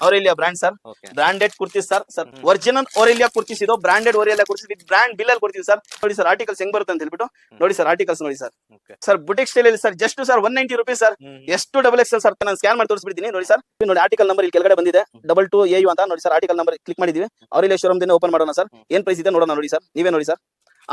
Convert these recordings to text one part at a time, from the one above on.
Aurelia brand sir. Branded kurtis sir. Original Aurelia kurtis ido branded Aurelia kurtis with brand bill ಅಲ್ಲಿ ಕೊಡ್ತೀನಿ sir. ನೋಡಿ sir articles ಹೆಂಗ್ ಬರುತ್ತೆ ಅಂತ ಹೇಳ್ಬಿಟ್ಟು ನೋಡಿ ಸರ್ ಆರ್ಟಿಕಲ್ಸ್ ನೋಡಿ ಸರ್. ಸರ್ ಬುಟಿಕ್ ಸ್ಟೈಲ್ ಅಲ್ಲಿ sir just sir 190 rupees sir. ಎಷ್ಟು ಡಬಲ್ ಎಕ್ಸೆಲ್ ಸರ್ ನಾನು ಸ್ಕ್ಯಾನ್ ಮಾಡಿ ತೋರಿಸ್ಬಿಡ್ತೀನಿ ನೋಡಿ ಸರ್. ನೋಡಿ ಆರ್ಟಿಕಲ್ ನಂಬರ್ ಇಲ್ಲಿ ಕೆಳಗಡೆ ಬಂದಿದೆ 22AU ಅಂತ ನೋಡಿ ಸರ್. ಆರ್ಟಿಕಲ್ ನಂಬರ್ ಕ್ಲಿಕ್ ಮಾಡಿದೀವಿ. Aurelia ಶೋರೂಮ್ ದಿಂದ ಓಪನ್ ಮಾಡೋಣ ಸರ್. ಏನ್ ಪ್ರೈಸ್ ಇದೆ ನೋಡೋಣ ನೋಡಿ ಸರ್. ನೀವೇ ನೋಡಿ ಸರ್.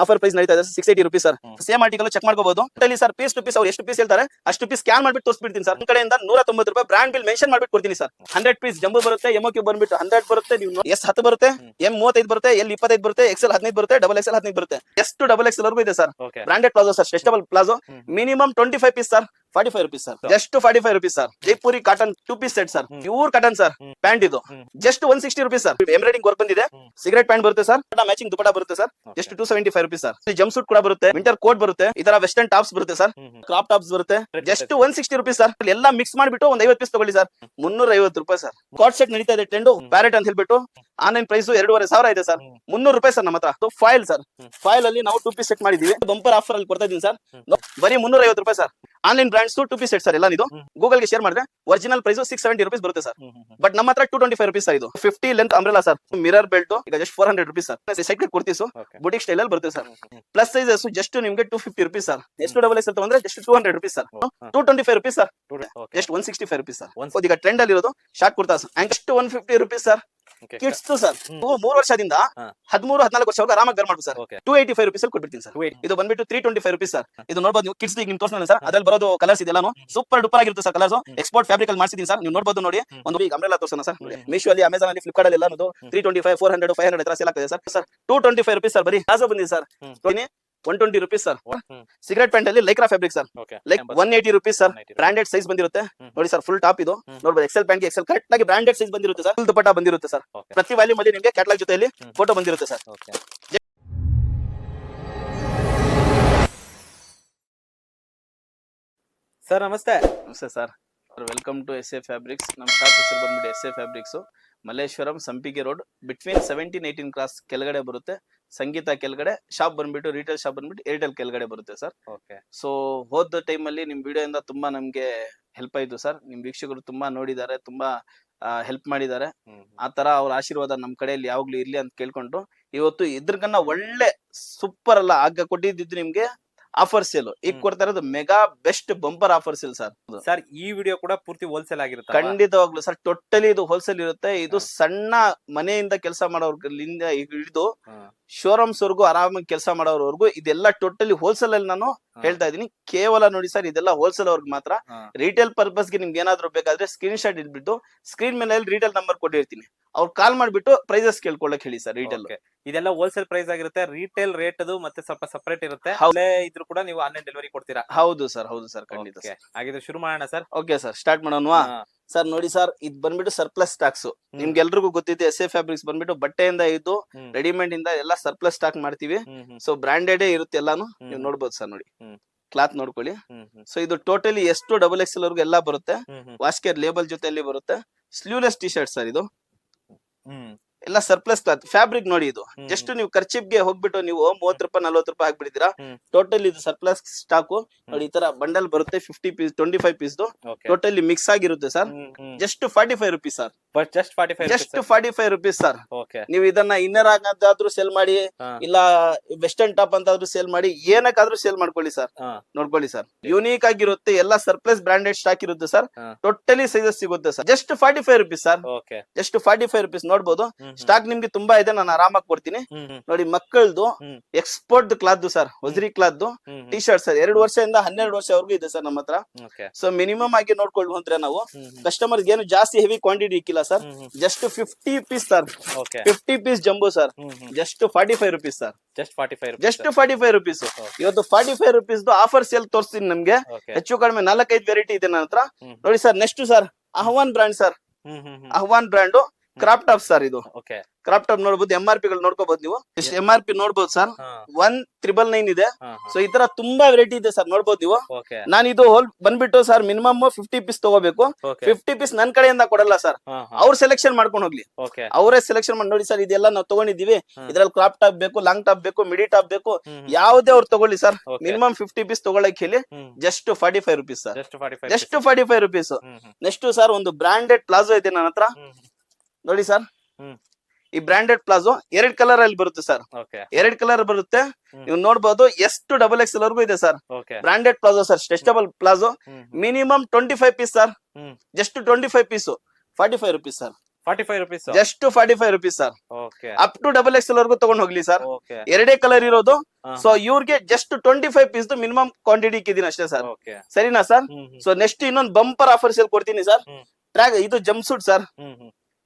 ಆಫರ್ ಪ್ರೈಸ್ ನಡೀತಾ ಇದೆ 680 rupees sir. Same article check ಮಾಡ್ಕೋಬಹುದು. Totally sir piece to piece ಅವ್ರು ಎಷ್ಟು ಪೀಸ್ ಹೇಳ್ತಾರೆ ಅಷ್ಟು ಪೀಸ್ ಸ್ಕ್ಯಾನ್ ಮಾಡ್ಬಿಟ್ಟು ತೋರಿಸ್ಬಿಡ್ತೀನಿ ಸರ್. ನಿಮ್ಮ ಕಡೆಯಿಂದ 190 ರೂಪಾಯಿ ಬ್ರಾಂಡ್ ಬಿಲ್ ಮೆನ್ಷನ್ ಮಾಡ್ಬಿಟ್ಟು ಕೊಡ್ತೀನಿ ಸರ್. 100 ಪೀಸ್ ಜಂಬೋ ಬರುತ್ತೆ, MOQ ಬಂದ್ಬಿಟ್ಟು 100 ಬರುತ್ತೆ, ನೀವು S10 ಬರುತ್ತೆ, M35 ಬರುತ್ತೆ, L25 ಬರುತ್ತೆ, XL 15 ಬರುತ್ತೆ, XXL 15 ಬರುತ್ತೆ. ಎಷ್ಟು XXL ವರೆಗೂ ಇದೆ sir. Branded palazzo sir, stretchable palazzo. Minimum 25 piece sir. 45 rupees sir. Just 45 rupees sir. Jaipuri cotton 2 piece set sir. Pure cotton sir. Pant ಇದು just 160 rupees sir. Embroidering work ಬಂದಿದೆ. Cigarette pant ಬರುತ್ತೆ sir. Matching dupatta ಬರುತ್ತೆ sir. Just 275 rupees sir. Jumpsuit ಕೂಡ ಬರುತ್ತೆ. Winter coat ಬರುತ್ತೆ. ಈ ತರ western tops ಬರುತ್ತೆ ಸರ್. ಕ್ರಾಪ್ ಟಾಪ್ಸ್ ಬರುತ್ತೆ. Just 160 rupees sir. ಎಲ್ಲ ಮಿಕ್ಸ್ ಮಾಡಿಬಿಟ್ಟು ಒಂದು 50 ಪೀಸ್ ತಗೊಳ್ಳಿ ಸರ್. 350 ರೂಪಾಯಿ ಸರ್. ಕಾಟ್ ಸೆಟ್ ನಡೀತಾ ಇದೆ ಟ್ರೆಂಡ್. ಪ್ಯಾರೆಟ್ ಅಂತ ಹೇಳ್ಬಿಟ್ಟು ಆನ್ಲೈನ್ ಪ್ರೈಸ್ 2500 ಇದೆ ಸರ್. 300 ರೂಪಾಯಿ ಸರ್ ನಮ್ಮ ಹತ್ರ. File sir. ಫೈಲ್ ಅಲ್ಲಿ ನಾವು 2 ಪೀಸ್ ಸೆಟ್ ಮಾಡಿದೀವಿ. ಬಂಪರ್ ಆಫರ್ ಅಲ್ಲಿ ಕೊಡ್ತಾ ಇದೀನಿ ಸರ್. ಬರೀ 350 ರೂಪಾಯಿ sir. Online brands 2 piece set sir. ಎಲ್ಲ ಇದು ಗೂಗಲ್ ಗೆ ಶೇರ್ ಮಾಡಿದ್ರೆ ಒರಿಜಿನಲ್ ಪ್ರೈಸ್ 670 ರೂಪೀಸ್ ಬರುತ್ತೆ ಸರ್. ಬಟ್ ನಮ್ಮ ಹತ್ರ 225 ರೂಪೀಸ್ ಸರ್. ಇದು 50 length umbrella sir. Mirror belt ಈಗ just 400 rupees sir. Side kurtis boutique style ಅಲ್ಲಿ ಬರುತ್ತೆ ಸರ್. ಪ್ಲಸ್ ಸೈಜಸ್ ಜಸ್ಟ್ ನಿಮಗೆ 250 ರೂಪೀಸ್ ಸರ್. ಎಷ್ಟು ಡಬಲ್ ಎಕ್ಸ್ ತಗೊಂಡ್ರೆ just 200 rupees sir. 225 rupees sir. Just 165 rupees sir. ಈಗ ಟ್ರೆಂಡ್ ಅಲ್ಲಿ ಇರೋದು short kurtas just 150 rupees sir. Kids sir 3 ವರ್ಷದಿಂದ 13-14 ವರ್ಷ ಆರಾಮಾಗಿ ಬೇರ್ ಮಾಡ್ಬೋದು ಸರ್. 285 ರೂಪೀಸ್ ಅಲ್ಲಿ ಕೊಟ್ಬಿಡ್ತೀನಿ ಸರ್. ಇದು ಬಂದ್ಬಿಟ್ಟು 325 ರೂಪೀಸ್ ಸರ್. ಇದು ನೋಡಬಹುದು ನೀವು ಕಿಡ್ಸ್ ಈಗ ನಿಮ್ ತೋರಿಸ್ತಾನೆ ಸರ್. ಅದ್ರಲ್ಲಿ ಬರೋದು ಕಲರ್ಸ್ ಇದೆಲ್ಲಾನು ಸೂಪರ್ ಡೂಪರ್ ಆಗಿರುತ್ತೆ ಸರ್. ಕಲರ್ಸ್ ಎಕ್ಸ್ಪೋರ್ಟ್ ಫ್ಯಾಬ್ರಿಕ್ ಅಲ್ಲಿ ಮಾಡಿಸಿದೀನಿ ಸರ್. ನೀವು ನೋಡಬಹುದು ನೋಡಿ. ಒಂದು ಈಗ ಅಂಬ್ರೆಲಾ ತೋರಿಸೋಣ ಸರ್. ಮೀಶೋ ಅಲ್ಲಿ, ಅಮೆಜಾನ್ ಅಲ್ಲಿ, ಫ್ಲಿಪ್ಕಾರ್ಟ್ ಅಲ್ಲಿ ಎಲ್ಲ 325, 400, 500 ತರ ಸೇಲ್ ಆಗ್ತದೆ ಸರ್. 225 rupees sir. ಬರೀ ಪ್ಲಾಜೋ ಬಂದಿದೆ sir. 120 rupees sir. Cigarette pant ಅಲ್ಲಿ Lycra fabric sir. 180 rupees sir. Branded size ಬಂದಿರುತ್ತೆ ನೋಡಿ ಸರ್. ಫುಲ್ ಟಾಪ್ ಇದು ನೋಡಬಹುದು. XL ಪ್ಯಾಂಟ್ ಗೆ XL ಕರೆಕ್ಟ್ ಆಗಿ ಬ್ರಾಂಡೆಡ್ ಸೈಜ್ ಬಂದಿರುತ್ತೆ ಸರ್. ಫುಲ್ ದುಪಟ್ಟ ಬಂದಿರುತ್ತೆ ಸರ್. ಪ್ರತಿ ವ್ಯಾಲ್ಯೂಮ್ ಅಲ್ಲಿ ನಿಮಗೆ ಕ್ಯಾಟಲಾಗ್ ಜೊತೆಯಲ್ಲಿ ಫೋಟೋ ಬಂದಿರುತ್ತೆ ಸರ್. ಸರ್ ನಮಸ್ತೆ. ನಮಸ್ತೆ sir. Welcome to SA fabrics. ನಮ್ಮ ಶಾಪ್ ಹೆಸರು ಬಂದ್ಬಿಟ್ಟು SA ಫ್ಯಾಬ್ರಿಕ್ಸ್, ಮಲ್ಲೇಶ್ವರಂ, ಸಂಪಿಗೆ ರೋಡ್, ಬಿಟ್ವೀನ್ 17-18 ಕ್ರಾಸ್ ಕೆಳಗಡೆ ಬರುತ್ತೆ. ಸಂಗೀತ ಕೆಳಗಡೆ. ಶಾಪ್ ಬಂದ್ಬಿಟ್ಟು ರಿಟೇಲ್ ಶಾಪ್ ಬಂದ್ಬಿಟ್ಟು ಏರ್ಟೆಲ್ ಕೆಳಗಡೆ ಬರುತ್ತೆ ಸರ್. ಸೊ ಹೋದ ಟೈಮ್ ಅಲ್ಲಿ ನಿಮ್ ವಿಡಿಯೋ ಇಂದ ತುಂಬಾ ನಮ್ಗೆ ಹೆಲ್ಪ್ ಆಯ್ತು ಸರ್. ನಿಮ್ ವೀಕ್ಷಕರು ತುಂಬಾ ನೋಡಿದ್ದಾರೆ, ತುಂಬಾ ಹೆಲ್ಪ್ ಮಾಡಿದ್ದಾರೆ. ಆ ತರ ಅವ್ರ ಆಶೀರ್ವಾದ ನಮ್ ಕಡೆಯಲ್ಲಿ ಯಾವಾಗ್ಲೂ ಇರ್ಲಿ ಅಂತ ಕೇಳ್ಕೊಂಡು ಇವತ್ತು ಇದ್ರಗನ್ನ ಒಳ್ಳೆ ಸೂಪರ್ ಅಲ್ಲ ಆಗ ಕೊಟ್ಟಿದ್ದು ನಿಮ್ಗೆ ಆಫರ್ ಸೇಲ್. ಈಗ ಕೊಡ್ತಾ ಇರೋದು mega best bumper offer sale sir. Sir ಈ ವಿಡಿಯೋ ಕೂಡ ಪೂರ್ತಿ ಹೋಲ್ಸೇಲ್ ಆಗಿರುತ್ತೆ. ಖಂಡಿತವಾಗ್ಲು ಸರ್. ಟೋಟಲಿ ಇದು ಹೋಲ್ಸೇಲ್ ಇರುತ್ತೆ. ಇದು ಸಣ್ಣ ಮನೆಯಿಂದ ಕೆಲಸ ಮಾಡೋರ್ಲಿಂದ ಹಿಡಿದು ಶೋರೂಮ್ಸ್ ವರ್ಗು ಆರಾಮಾಗಿ ಕೆಲಸ ಮಾಡೋರ್ವರೆಗೂ ಇದೆಲ್ಲ ಟೋಟಲಿ ಹೋಲ್ಸೇಲ್ ಅಲ್ಲಿ ನಾನು ಹೇಳ್ತಾ ಇದೀನಿ. ಕೇವಲ ನೋಡಿ ಸರ್, ಇದೆಲ್ಲ ಹೋಲ್ಸೇಲ್ ಅವ್ರಿಗೆ ಮಾತ್ರ. ರಿಟೇಲ್ ಪರ್ಪಸ್ ಗೆ ನಿಮ್ಗೆ ಏನಾದ್ರು ಬೇಕಾದ್ರೆ ಸ್ಕ್ರೀನ್ ಶಾಟ್ ಇಟ್ಬಿಟ್ಟು ಸ್ಕ್ರೀನ್ ಮೇಲೆ ರಿಟೇಲ್ ನಂಬರ್ ಕೊಟ್ಟಿರ್ತೀನಿ. ಅವ್ರು ಕಾಲ್ ಮಾಡ್ಬಿಟ್ಟು ಪ್ರೈಸಸ್ ಕೇಳ್ಕೊಳ್ಳಕ್ ಹೇಳಿ ಸರ್. ರಿಟೇಲ್ ಇದೆಲ್ಲ ಹೋಲ್ಸೇಲ್ ಪ್ರೈಸ್ ಆಗಿರುತ್ತೆ. ರಿಟೇಲ್ ರೇಟ್ ಅದು ಮತ್ತೆ ಸ್ವಲ್ಪ ಸಪರೇಟ್ ಇರುತ್ತೆ. ಇದ್ರು ಕೂಡ ನೀವು ಆನ್ಲೈನ್ ಡೆಲಿವರಿ ಕೊಡ್ತೀರಾ? ಹೌದು ಸರ್, ಹೌದು ಸರ್, ಖಂಡಿತ. ಹಾಗಿದ್ರೆ ಶುರು ಮಾಡೋಣ ಸರ್. ಓಕೆ ಸರ್, ಸ್ಟಾರ್ಟ್ ಮಾಡೋಣವಾ ಸರ್? ನೋಡಿ ಸರ್, ಇದು ಬಂದ್ಬಿಟ್ಟು ಸರ್ಪ್ಲಸ್ ಸ್ಟಾಕ್ಸ್. ನಿಮ್ಗೆ ಎಲ್ರಿಗೂ ಗೊತ್ತಿದೆ SA ಫ್ಯಾಬ್ರಿಕ್ಸ್ ಬಂದ್ಬಿಟ್ಟು ಬಟ್ಟೆಯಿಂದ ಇದ್ದು ರೆಡಿಮೇಡ್ ಇಂದ ಎಲ್ಲ ಸರ್ಪ್ಲಸ್ ಸ್ಟಾಕ್ ಮಾಡ್ತೀವಿ. ಸೊ ಬ್ರಾಂಡೆಡ್ ಇರುತ್ತೆ ಎಲ್ಲಾನು. ನೀವು ನೋಡ್ಬೋದು ಸರ್. ನೋಡಿ ಕ್ಲಾತ್ ನೋಡ್ಕೊಳ್ಳಿ. ಸೊ ಇದು ಟೋಟಲಿ ಎಷ್ಟು XXL ವರ್ಗು ಎಲ್ಲ ಬರುತ್ತೆ. ವಾಶ್ಕೇರ್ ಲೇಬಲ್ ಜೊತೆಯಲ್ಲಿ ಬರುತ್ತೆ. Sleeveless T shirt sir. ಇದು ಎಲ್ಲ ಸರ್ಪ್ಲಸ್ ಕ್ಲಾತ್ ಫ್ಯಾಬ್ರಿಕ್ ನೋಡಿ. ಇದು ಜಸ್ಟ್ ನೀವು ಖರ್ಚಿಪ್ಗೆ ಹೋಗ್ಬಿಟ್ಟು ನೀವು 30 ರೂಪಾಯಿ 40 ರೂಪಾಯಿ ಹಾಕ್ಬಿಡ್ತೀರಾ. ಟೋಟಲ್ ಇದು ಸರ್ಪ್ಲಸ್ ಸ್ಟಾಕ್ ನೋಡಿ. ಈ ತರ ಬಂಡಲ್ ಬರುತ್ತೆ 50 ಪೀಸ್ 25 ಪೀಸ್ ಟೋಟಲಿ ಮಿಕ್ಸ್ ಆಗಿರುತ್ತೆ sir. Just 45 rupees sir. Just 45 rupees sir. ನೀವು ಇದನ್ನ ಇನ್ನರ್ ಆಗದಾದ್ರೂ ಸೇಲ್ ಮಾಡಿ, ಇಲ್ಲ ವೆಸ್ಟರ್ನ್ ಟಾಪ್ ಅಂತಾದ್ರೂ ಸೇಲ್ ಮಾಡಿ, ಏನಕ್ಕಾದ್ರೂ ಸೇಲ್ ಮಾಡ್ಕೊಳ್ಳಿ ಸರ್. ನೋಡ್ಕೊಳ್ಳಿ ಸರ್, ಯೂನಿಕ್ ಆಗಿರುತ್ತೆ. ಎಲ್ಲ ಸರ್ಪ್ಲಸ್ ಬ್ರಾಂಡೆಡ್ ಸ್ಟಾಕ್ ಇರುತ್ತೆ ಸರ್. ಟೋಟಲಿ ಸೈಜಸ್ ಸಿಗುತ್ತೆ sir. Just 45 rupees sir. Just 45 rupees. ನೋಡ್ಬೋದು ಸ್ಟಾಕ್ ನಿಮ್ಗೆ ತುಂಬಾ ಇದೆ. ನಾನು ಆರಾಮಾಗಿ ಕೊಡ್ತೀನಿ ನೋಡಿ. ಮಕ್ಕಳದು export cloth sir. Hosiery cloth T shirt sir. 2 ವರ್ಷದಿಂದ 12 ವರ್ಷವರೆಗೂ ಇದೆ ಸರ್ ನಮ್ಮ ಹತ್ರ. ಸೊ ಮಿನಿಮಮ್ ಆಗಿ ನೋಡ್ಕೊಳ್ಳು ಅಂದ್ರೆ ನಾವು ಕಸ್ಟಮರ್ ಏನು ಜಾಸ್ತಿ ಹೆವಿ ಕ್ವಾಂಟಿಟಿ ಇಕ್ಕಿಲ್ಲ sir. Just 50 piece sir. 50 piece jumbo sir. Just 45 rupees sir. Just 45 rupees. ಇವತ್ತು 45 ರೂಪೀಸ್ ಆಫರ್ ಸೇಲ್ ತೋರಿಸ್ತೀನಿ ನಮ್ಗೆ. ಹೆಚ್ಚು ಕಡಿಮೆ 4-5 ವೆರೈಟಿ ಇದೆ ನನ್ನ ಹತ್ರ. ನೋಡಿ sir, next sir Aahwan brand sir. Aahwan brand crop top sir. ಇದು ಕ್ರಾಪ್ ಟಾಪ್ ನೋಡಬಹುದು. MRP ಗಳು ನೋಡ್ಕೋಬಹುದು ನೀವು. MRP ನೋಡಬಹುದು ಸರ್. 1999 ಇದೆ. ಸೊ ಈ ತರ ತುಂಬಾ ವೆರೈಟಿ ಇದೆ ಸರ್. ನೋಡಬಹುದು ನೀವು. ನಾನು ಇದು ಹೋಲ್ ಬಂದ್ಬಿಟ್ಟು ಸರ್ ಮಿನಿಮಮ್ 50 ಪೀಸ್ ತಗೋಬೇಕು. 50 ಪೀಸ್ ನನ್ ಕಡೆಯಿಂದ ಕೊಡಲ್ಲ ಸರ್. ಅವ್ರ ಸೆಲೆಕ್ಷನ್ ಮಾಡ್ಕೊಂಡು ಹೋಗ್ಲಿ. ಅವರೇ ಸೆಲೆಕ್ಷನ್ ಮಾಡಿ. ನೋಡಿ ಸರ್, ಇದೆಲ್ಲ ನಾವು ತಗೊಂಡಿದೀವಿ. ಇದ್ರಲ್ಲಿ ಕ್ರಾಪ್ ಟಾಪ್ ಬೇಕು, ಲಾಂಗ್ ಟಾಪ್ ಬೇಕು, ಮಿಡಿ ಟಾಪ್ ಬೇಕು, ಯಾವುದೇ ಅವ್ರು ತಗೊಳ್ಳಿ ಸರ್. ಮಿನಿಮಮ್ 50 ಪೀಸ್ ತಗೊಳಕ್ ಹೇಳಿ. Just 45 rupees sir. Just 45 rupees. Next sir ಒಂದು ಬ್ರಾಂಡೆಡ್ ಪ್ಲಾಜೋ ಇದೆ ನನ್ನ ಹತ್ರ. ನೋಡಿ ಸರ್, ಹ್ಮ್. ಈ ಬ್ರಾಂಡೆಡ್ ಪ್ಲಾಜೋ 2 ಕಲರ್ ಅಲ್ಲಿ ಬರುತ್ತೆ ಸರ್. ಓಕೆ 2 ಕಲರ್ ಬರುತ್ತೆ. ನೀವು ನೋಡಬಹುದು S2XXL ವರೆಗೂ ಇದೆ sir. Okay branded palazzo sir, stretchable palazzo. Minimum 25 piece sir. Just 25 piece 45 rupees sir. 45 rupees. Just 45 rupees sir. Okay up to XXL ವರೆಗೂ ತಗೊಂಡ್ ಹೋಗ್ಲಿ ಸರ್. ಓಕೆ 2 ಕಲರ್ ಇರೋದು. ಸೊ ಇವ್ರಿಗೆ ಜಸ್ಟ್ 25 ಪೀಸ್ ಮಿನಿಮಮ್ ಕ್ವಾಂಟಿಟಿ ಇಕ್ಕಿದೀನಿ ಅಷ್ಟೇ sir. Okay ಸರಿನಾ sir? So next ಇನ್ನೊಂದು bumper offer sale ಕೊಡ್ತೀನಿ ಸರ್. ಟ್ರ್ಯಾಕ್ ಇದು ಜಂಪ್ ಸೂಟ್ ಸರ್.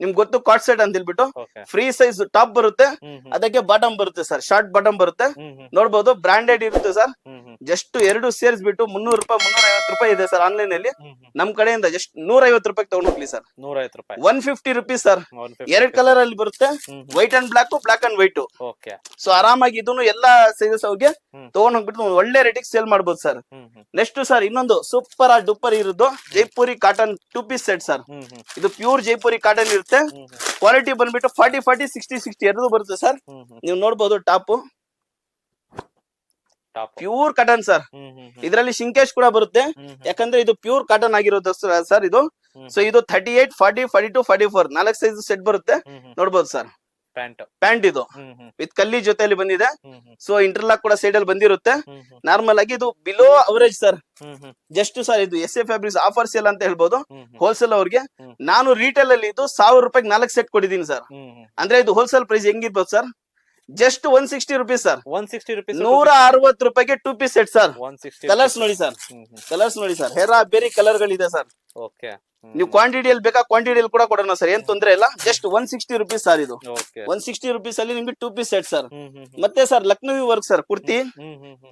ನಿಮ್ಗೆ ಗೊತ್ತು ಕಾಟ್ ಸೆಟ್ ಅಂತ ಹೇಳ್ಬಿಟ್ಟು ಓಕೆ ಫ್ರೀ ಸೈಜ್ ಟಾಪ್ ಬರುತ್ತೆ, ಅದಕ್ಕೆ ಬಾಟಮ್ ಬರುತ್ತೆ ಸರ್, ಶಾರ್ಟ್ ಬಾಟಮ್ ಬರುತ್ತೆ. ನೋಡಬಹುದು ಬ್ರಾಂಡೆಡ್ ಇರುತ್ತೆ ಸರ್. ಜಸ್ಟ್ 2 ಸೇರಿಸ್ಬಿಟ್ಟು 300 ರೂಪಾಯಿ 350 ರೂಪಾಯಿ ಇದೆ ಸರ್ ಆನ್ಲೈನ್ ಅಲ್ಲಿ. ನಮ್ ಕಡೆಯಿಂದ ಜಸ್ಟ್ 150 ರೂಪಾಯಿ ತಗೊಂಡ್ ಹೋಗ್ಲಿ ಸರ್. 150 ರೂಪಾಯಿ 150 ರುಪೀಸ್ ಸರ್. 2 ಕಲರ್ ಅಲ್ಲಿ ಬರುತ್ತೆ, white and black, black and white. Okay so ಆರಾಮಾಗಿ ಇದನ್ನು ಎಲ್ಲಾ ಸೈಜಸ್ ಅವ್ರಿಗೆ ತಗೊಂಡ್ ಹೋಗ್ಬಿಟ್ಟು ಒಳ್ಳೆ ರೇಟಿಗೆ ಸೇಲ್ ಮಾಡ್ಬೋದು ಸರ್. ನೆಕ್ಸ್ಟ್ ಸರ್ ಇನ್ನೊಂದು ಸೂಪರ್ ಡೂಪರ್ ಇರೋದು Jaipuri cotton 2 piece set sir. ಇದು ಪ್ಯೂರ್ ಜೈಪುರಿ ಕಾಟನ್ ಇರುತ್ತೆ. ಕ್ವಾಲಿಟಿ ಬಂದ್ಬಿಟ್ಟು 40 60 ಎರಡು ಬರುತ್ತೆ ಸರ್. ನೀವು ನೋಡಬಹುದು ಟಾಪ್ ಪ್ಯೂರ್ ಕಾಟನ್ ಸರ್. ಇದರಲ್ಲಿ ಶಿಂಕೇಶ್ ಕೂಡ ಬರುತ್ತೆ, ಯಾಕಂದ್ರೆ ಇದು ಪ್ಯೂರ್ ಕಾಟನ್ ಆಗಿರೋದು ಸರ್ ಇದು. ಸೊ ಇದು 38 40 42 44 4 ಸೈಜ್ ಸೆಟ್ ಬರುತ್ತೆ. ನೋಡಬಹುದು ಸರ್. ಪ್ಯಾಂಟ್ ಇದು ವಿತ್ ಕಲ್ಲಿ ಜೊತೆಯಲ್ಲಿ ಬಂದಿದೆ. ಸೊ ಇಂಟರ್ಲಾಕ್ ಕೂಡ ಸೈಡ್ ಅಲ್ಲಿ ಬಂದಿರುತ್ತೆ. ನಾರ್ಮಲ್ ಆಗಿ ಇದು below average sir. Just sir ಇದು SA ಫ್ಯಾಬ್ರಿಕ್ಸ್ ಆಫರ್ ಸೇಲ್ ಅಂತ ಹೇಳ್ಬೋದು ಹೋಲ್ಸೇಲ್ ಅವ್ರಿಗೆ. ನಾನು ರಿಟೇಲ್ ಅಲ್ಲಿ ಇದು 1000 ರೂಪಾಯಿಗೆ 4 ಸೆಟ್ ಕೊಟ್ಟಿದ್ದೀನಿ ಸರ್. ಅಂದ್ರೆ ಇದು ಹೋಲ್ಸೇಲ್ ಪ್ರೈಸ್ ಹೆಂಗಿರ್ಬೋದು sir? Just 160 rupees sir. 160 rupees 160 ರೂಪಾಯಿಗೆ 2 ಪೀಸ್ ಸೆಟ್ ಸರ್. 160 ಕಲರ್ಸ್ ನೋಡಿ ಸರ್, ಕಲರ್ಸ್ ನೋಡಿ ಸರ್, ಹೇರಾ ಬೇರೆ ಕಲರ್ ಗಳಿದೆ ಸರ್. ಓಕೆ ನೀವು ಕ್ವಾಂಟಿಟಿಯಲ್ಲಿ ಬೇಕಾ ಕ್ವಾಂಟಿಟಿಯಲ್ಲಿ ಕೂಡ ಕೊಡೋಣ ಸರ್, ಏನ್ ತೊಂದ್ರೆ ಇಲ್ಲ. ಜಸ್ಟ್ 160 ರುಪೀಸ್ ಸರ್ ಇದು. ಓಕೆ 160 ರುಪೀಸ್ ಅಲ್ಲಿ ನಿಮ್ಗೆ 2 ಪೀಸ್ ಸೆಟ್ ಸರ್. ಮತ್ತೆ sir Lucknowi work sir kurti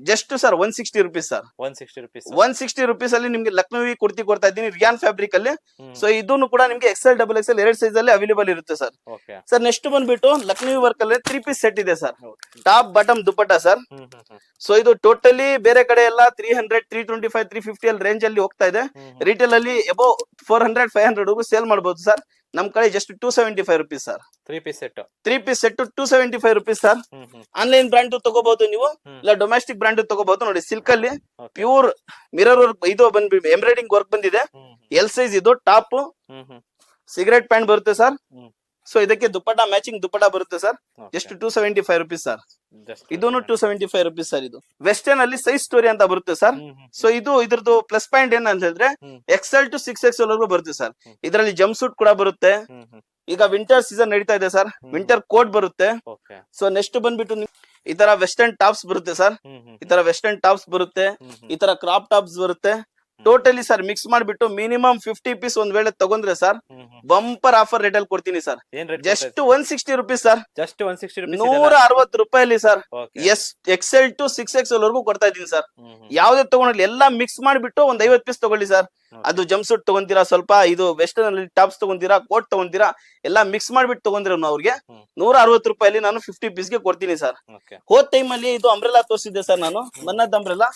just sir 160 rupees sir. 160 rupees 160 rupees ಅಲ್ಲಿ ನಿಮ್ಗೆ ಲಕ್ನೋವಿ ಕುರ್ತಿ ಕೊಡ್ತಾ ಇದ್ದೀನಿ ರಿಯಾನ್ ಫ್ಯಾಬ್ರಿಕ್ ಅಲ್ಲಿ. ಸೊ ಇದನ್ನು ಕೂಡ ನಿಮ್ಗೆ XL XXL 2 ಸೈಜ್ ಅಲ್ಲಿ ಅವೈಲೇಬಲ್ ಇರುತ್ತೆ ಸರ್. ಓಕೆ ಸರ್ ನೆಕ್ಸ್ಟ್ ಬಂದ್ಬಿಟ್ಟು ಲಕ್ನೋವಿ ವರ್ಕ್ ಅಲ್ಲಿ 3 ಪೀಸ್ ಸೆಟ್ ಇದೆ sir. Top bottom dupatta sir. So ಇದು ಟೋಟಲಿ ಬೇರೆ ಕಡೆ ಎಲ್ಲ 300 325 350 ಅಲ್ಲಿ ರೇಂಜ್ ಅಲ್ಲಿ ಹೋಗ್ತಾ ಇದೆ. ರಿಟೇಲ್ ಅಲ್ಲಿ ಅಬೌವ್ 400 500 ಸೇಲ್ ಮಾಡಬಹುದು ಸರ್. ನಮ್ ಕಡೆ just 275 rupees sir. 3 piece set 3 piece set 275 rupees sir. Online brand ತಗೋಬಹುದು ನೀವು, ಇಲ್ಲ ಡೊಮೆಸ್ಟಿಕ್ ಬ್ರಾಂಡ್ ತಗೋಬಹುದು. ನೋಡಿ ಸಿಲ್ಕ್ ಅಲ್ಲಿ ಪ್ಯೂರ್ ಮಿರರ್ ವರ್ಕ್ ಇದು ಬಂದ್ಬಿಟ್ಟು ಎಂಬ್ರಾಯ್ಡಿಂಗ್ ವರ್ಕ್ ಬಂದಿದೆ. ಎಲ್ ಸೈಜ್ ಇದು ಟಾಪ್ ಸಿಗರೇಟ್ ಪ್ಯಾಂಟ್ ಬರುತ್ತೆ ಸರ್. ಸೊ ಇದಕ್ಕೆ ದುಪ್ಪಟ್ಟ ಮ್ಯಾಚಿಂಗ್ ದುಪ್ಪಟ್ಟ ಬರುತ್ತೆ ಸರ್. Just 275 rupees sir. ಇದೂನು 275 ರುಪೀಸ್ ಸರ್. ಇದು ವೆಸ್ಟರ್ನ್ ಅಲ್ಲಿ ಸೈಜ್ ಸ್ಟೋರಿ ಅಂತ ಬರುತ್ತೆ ಸರ್. ಸೊ ಇದು ಇದ್ರದ್ದು ಪ್ಲಸ್ ಪಾಯಿಂಟ್ ಏನಂತ ಹೇಳಿದ್ರೆ XL to 6XL ವರೆಗೂ ಬರುತ್ತೆ ಸರ್. ಇದರಲ್ಲಿ ಜಂಪ್ ಸೂಟ್ ಕೂಡ ಬರುತ್ತೆ. ಈಗ ವಿಂಟರ್ ಸೀಸನ್ ನಡೀತಾ ಇದೆ ಸರ್, ವಿಂಟರ್ ಕೋಟ್ ಬರುತ್ತೆ. ಸೊ ನೆಕ್ಸ್ಟ್ ಬಂದ್ಬಿಟ್ಟು ಈ ತರ ವೆಸ್ಟರ್ನ್ ಟಾಪ್ಸ್ ಬರುತ್ತೆ ಸರ್. ಈ ತರ ವೆಸ್ಟರ್ನ್ ಟಾಪ್ಸ್ ಬರುತ್ತೆ, ಈ ತರ ಕ್ರಾಪ್ ಟಾಪ್ಸ್ ಬರುತ್ತೆ. ಟೋಟಲಿ ಸರ್ ಮಿಕ್ಸ್ ಮಾಡ್ಬಿಟ್ಟು ಮಿನಿಮಮ್ 50 ಪೀಸ್ ಒಂದ್ ವೇಳೆ ತಗೊಂಡ್ರೆ ಸರ್ ಬಂಪರ್ ಆಫರ್ ರೇಟ್ ಅಲ್ಲಿ ಕೊಡ್ತೀನಿ sir. Just 160 rupees sir. Just 160 rupees 160 ರೂಪಾಯಲ್ಲಿ ಸರ್. XL to 6XL ವರೆಗೂ ಕೊಡ್ತಾ ಇದೀನಿ ಸರ್. ಯಾವ್ದೇ ತಗೊಂಡ್ಲಿ ಎಲ್ಲಾ ಮಿಕ್ಸ್ ಮಾಡ್ಬಿಟ್ಟು ಒಂದ್ 50 ಪೀಸ್ ತಗೊಳ್ಳಿ ಸರ್. ಅದು ಜಂಪ್ ಸೂಟ್ ತಗೊಂತೀರಾ, ಸ್ವಲ್ಪ ಇದು ವೆಸ್ಟರ್ನ್ ಅಲ್ಲಿ ಟಾಪ್ಸ್ ತಗೊಂತೀರಾ, ಕೋಟ್ ತಗೊಂತೀರಾ, ಎಲ್ಲಾ ಮಿಕ್ಸ್ ಮಾಡ್ಬಿಟ್ಟು ತಗೊಂಡ್ರೆ ಅವ್ರಿಗೆ 160 ರೂಪಾಯಲ್ಲಿ ನಾನು 50 ಪೀಸ್ ಗೆ ಕೊಡ್ತೀನಿ ಸರ್. ಹೋದ್ ಟೈಮ್ ಅಲ್ಲಿ ಇದು ಅಂಬ್ರೆಲಾ ತೋರಿಸಿದ್ದೆ ಸರ್ ನಾನು, ಮನ್ನದ್ ಅಂಬ್ರೆಲಾ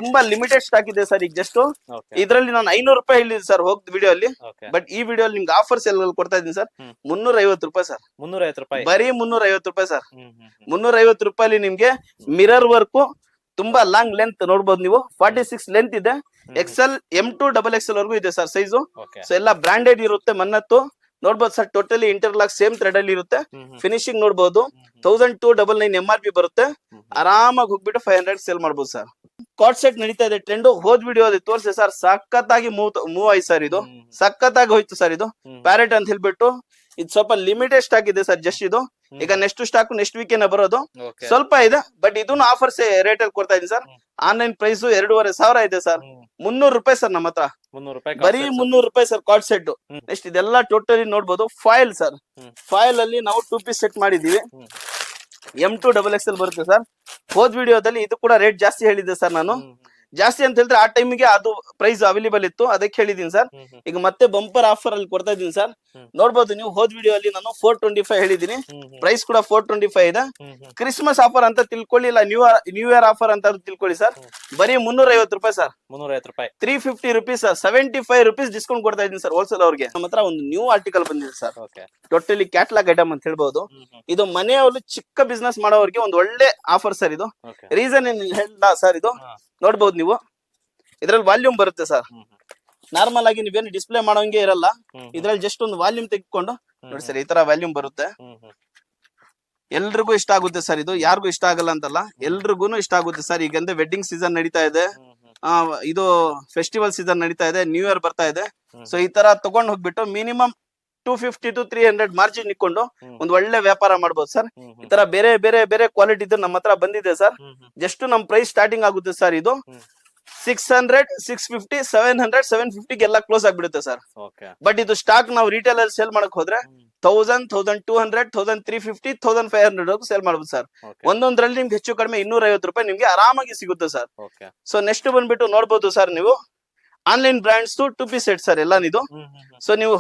ತುಂಬಾ ಲಿಮಿಟೆಡ್ ಸ್ಟಾಕ್ ಇದೆ ಸರ್. ಈಗ ಜಸ್ಟ್ ಇದ್ರಲ್ಲಿ ನಾನು 500 ರೂಪಾಯಿ ಹೇಳಿದ್ದೆ ಸರ್ ಹೋಗ್ ವಿಡಿಯೋ ಅಲ್ಲಿ. ಬಟ್ ಈ ವಿಡಿಯೋ ಅಲ್ಲಿ ನಿಮ್ಗೆ ಆಫರ್ ಸೇಲ್ ಕೊಡ್ತಾ ಇದ್ದೀನಿ ಸರ್. 350 ರೂಪಾಯಿ ಸರ್. 350 ರೂಪಾಯಿ ಬರೀ 350 ರೂಪಾಯಿ ಸರ್. 350 ರೂಪಾಯಿ ನಿಮ್ಗೆ ಮಿರರ್ ವರ್ಕ್ ತುಂಬಾ ಲಾಂಗ್ ಲೆಂತ್ ನೋಡಬಹುದು ನೀವು. 46 ಲೆಂತ್ ಇದೆ. XL M to XXL ವರೆಗೂ ಇದೆ ಸರ್ ಸೈಜು. ಸೊ ಎಲ್ಲ ಬ್ರಾಂಡೆಡ್ ಇರುತ್ತೆ. ಮನ್ನತ್ತು ನೋಡ್ಬೋದು sir. Totally interlock same thread ಅಲ್ಲಿ ಇರುತ್ತೆ. ಫಿನಿಶಿಂಗ್ ನೋಡಬಹುದು. 1299 MRP ಬರುತ್ತೆ. ಆರಾಮಾಗಿ ಹೋಗ್ಬಿಟ್ಟು 500 ಸೇಲ್ ಮಾಡಬಹುದು ಸರ್. ಕಾಟ್ ಸೆಟ್ ನಡೀತಾ ಇದೆ ಟ್ರೆಂಡ್. ಹೋದ್ ವಿಡಿಯೋ ಅಲ್ಲಿ ತೋರಿಸಿ ಸರ್, ಸಖತ್ತಾಗಿ ಮೂವ್ ಆಯ್ತು ಸರ್. ಇದು ಸಖತ್ತಾಗಿ ಹೋಯ್ತು ಸರ್. ಇದು ಪ್ಯಾರೆಟ್ ಅಂತ ಹೇಳ್ಬಿಟ್ಟು ಇದು ಸ್ವಲ್ಪ ಲಿಮಿಟೆಡ್ ಸ್ಟಾಕ್ ಇದೆ ಸರ್. ಜಸ್ಟ್ ಇದು ಈಗ ನೆಕ್ಸ್ಟ್ ಸ್ಟಾಕ್ ನೆಕ್ಸ್ಟ್ ವೀಕ್ ಬರೋದು ಸ್ವಲ್ಪ ಇದೆ. ಬಟ್ ಇದನ್ನು ಆಫರ್ಸ್ ರೇಟ್ ಅಲ್ಲಿ ಕೊಡ್ತಾ ಇದೀನಿ ಸರ್. ಆನ್ಲೈನ್ ಪ್ರೈಸ್ 2500 ಇದೆ ಸರ್. 300 ರೂಪಾಯಿ ಸರ್ ನಮ್ಮ ಹತ್ರ. 300 ರೂಪಾಯಿ ಬರೀ 300 ರೂಪಾಯಿ ಸರ್ ಕಾಟ್ ಸೆಟ್. ನೆಕ್ಸ್ಟ್ ಇದೆಲ್ಲ ಟೋಟಲಿ ನೋಡ್ಬೋದು ಫಾಯಿಲ್ ಸರ್. ಫಾಯಿಲ್ ಅಲ್ಲಿ ನಾವು 2 ಪೀಸ್ ಸೆಟ್ ಮಾಡಿದೀವಿ. M to XXL ಬರುತ್ತೆ ಸರ್. ಹೋದ್ ವಿಡಿಯೋದಲ್ಲಿ ಇದು ಕೂಡ ರೇಟ್ ಜಾಸ್ತಿ ಹೇಳಿದ್ದೆ ಸರ್ ನಾನು. ಜಾಸ್ತಿ ಅಂತ ಹೇಳಿದ್ರೆ ಆ ಟೈಮಿಗೆ ಅದು ಪ್ರೈಸ್ ಅವೈಲೇಬಲ್ ಇತ್ತು, ಅದಕ್ಕೆ ಹೇಳಿದೀನಿ ಸರ್. ಈಗ ಮತ್ತೆ ಬಂಪರ್ ಆಫರ್ ಅಲ್ಲಿ ಕೊಡ್ತಾ ಇದೀನಿ ಸರ್. ನೋಡ್ಬೋದು ನೀವು ಹೋದ್ ವಿಡಿಯೋ ಅಲ್ಲಿ ನಾನು 425 ಹೇಳಿದೀನಿ. ಪ್ರೈಸ್ ಕೂಡ 425 ಇದೆ. ಕ್ರಿಸ್ಮಸ್ ಆಫರ್ ಅಂತ ತಿಳ್ಕೊಳ್ಳಿ, ಇಲ್ಲ ನ್ಯೂ ಇಯರ್ ಆಫರ್ ಅಂತ ತಿಳ್ಕೊಳ್ಳಿ ಸರ್. ಬರೀ 350 ರೂಪಾಯಿ ಸರ್. 350 ರೂಪಾಯಿ 350 ರುಪೀಸ್ ಸರ್. 75 ರುಪೀಸ್ ಡಿಸ್ಕೌಂಟ್ ಕೊಡ್ತಾ ಇದೀನಿ ಸರ್ ಹೋಲ್ಸೇಲ್ ಅವ್ರಿಗೆ. ನಮ್ಮ ಹತ್ರ ಒಂದು ನ್ಯೂ ಆರ್ಟಿಕಲ್ ಬಂದಿದೆ ಸರ್. ಟೋಟಲಿ ಕ್ಯಾಟ್ಲಾಗ್ ಐಟಮ್ ಅಂತ ಹೇಳ್ಬಹುದು. ಇದು ಮನೆಯವರು ಚಿಕ್ಕ ಬಿಸ್ನೆಸ್ ಮಾಡೋರಿಗೆ ಒಂದು ಒಳ್ಳೆ ಆಫರ್ ಸರ್. ಇದು ರೀಸನ್ ಏನ್ ಹೇಳ ಸರ್, ಇದು ನೋಡ್ಬೋದು ನೀವು. ಇದ್ರಲ್ಲಿ ವಾಲ್ಯೂಮ್ ಬರುತ್ತೆ ಸರ್. ನಾರ್ಮಲ್ ಆಗಿ ನೀವೇನು ಡಿಸ್ಪ್ಲೇ ಮಾಡೋಂಗೆ ಇರಲ್ಲ. ಇದ್ರಲ್ಲಿ ಜಸ್ಟ್ ಒಂದು ವಾಲ್ಯೂಮ್ ತೆಗೆದುಕೊಂಡು ನೋಡಿ ಸರ್ ಈ ತರ ವ್ಯಾಲ್ಯೂಮ್ ಬರುತ್ತೆ, ಎಲ್ರಿಗೂ ಇಷ್ಟ ಆಗುತ್ತೆ ಸರ್. ಇದು ಯಾರಿಗೂ ಇಷ್ಟ ಆಗಲ್ಲ ಅಂತಲ್ಲ, ಎಲ್ರಿಗೂ ಇಷ್ಟ ಆಗುತ್ತೆ ಸರ್. ಈಗ ಅಂದ್ರೆ ವೆಡ್ಡಿಂಗ್ ಸೀಸನ್ ನಡೀತಾ ಇದೆ, ಇದು ಫೆಸ್ಟಿವಲ್ ಸೀಸನ್ ನಡೀತಾ ಇದೆ, ನ್ಯೂ ಇಯರ್ ಬರ್ತಾ ಇದೆ. ಸೊ ಈ ತರ ತಗೊಂಡ್ ಹೋಗ್ಬಿಟ್ಟು ಮಿನಿಮಮ್ 250 to 300 ಮಾರ್ಜಿನ್ ಇಟ್ಕೊಂಡು ಒಂದ್ ಒಳ್ಳೆ ವ್ಯಾಪಾರ ಮಾಡ್ಬೋದು ಸರ್. ಈ ತರ ಬೇರೆ ಬೇರೆ ಬೇರೆ ಕ್ವಾಲಿಟಿ ಇದ್ದು ನಮ್ಮ ಹತ್ರ ಬಂದಿದೆ ಸರ್. ಜಸ್ಟ್ ನಮ್ ಪ್ರೈಸ್ ಸ್ಟಾರ್ಟಿಂಗ್ ಆಗುತ್ತೆ ಸರ್. ಇದು 600, 650, 700, 750 ಎಲ್ಲ ಕ್ಲೋಸ್ ಆಗ್ಬಿಡುತ್ತೆ ಸರ್. ಬಟ್ ಇದು ಸ್ಟಾಕ್ ನಾವು ರಿಟೇಲ್ ಅಲ್ಲಿ ಸೇಲ್ ಮಾಡಕ್ ಹೋದ್ರೆ 1000, 1200, 1350, 1500 ಸೇಲ್ ಮಾಡ್ಬೋದು ಸರ್. ಒಂದೊಂದ್ರಲ್ಲಿ ನಿಮ್ಗೆ ಹೆಚ್ಚು ಕಡಿಮೆ 250 ರೂಪಾಯಿ ನಿಮ್ಗೆ ಆರಾಮಾಗಿ ಸಿಗುತ್ತೆ ಸರ್. ಸೊ ನೆಕ್ಸ್ಟ್ ಬಂದ್ಬಿಟ್ಟು ನೋಡ್ಬೋದು ಸರ್ ನೀವು online brands 2 piece set sir ಎಲ್ಲ ಇದು. ಸೊ ನೀವು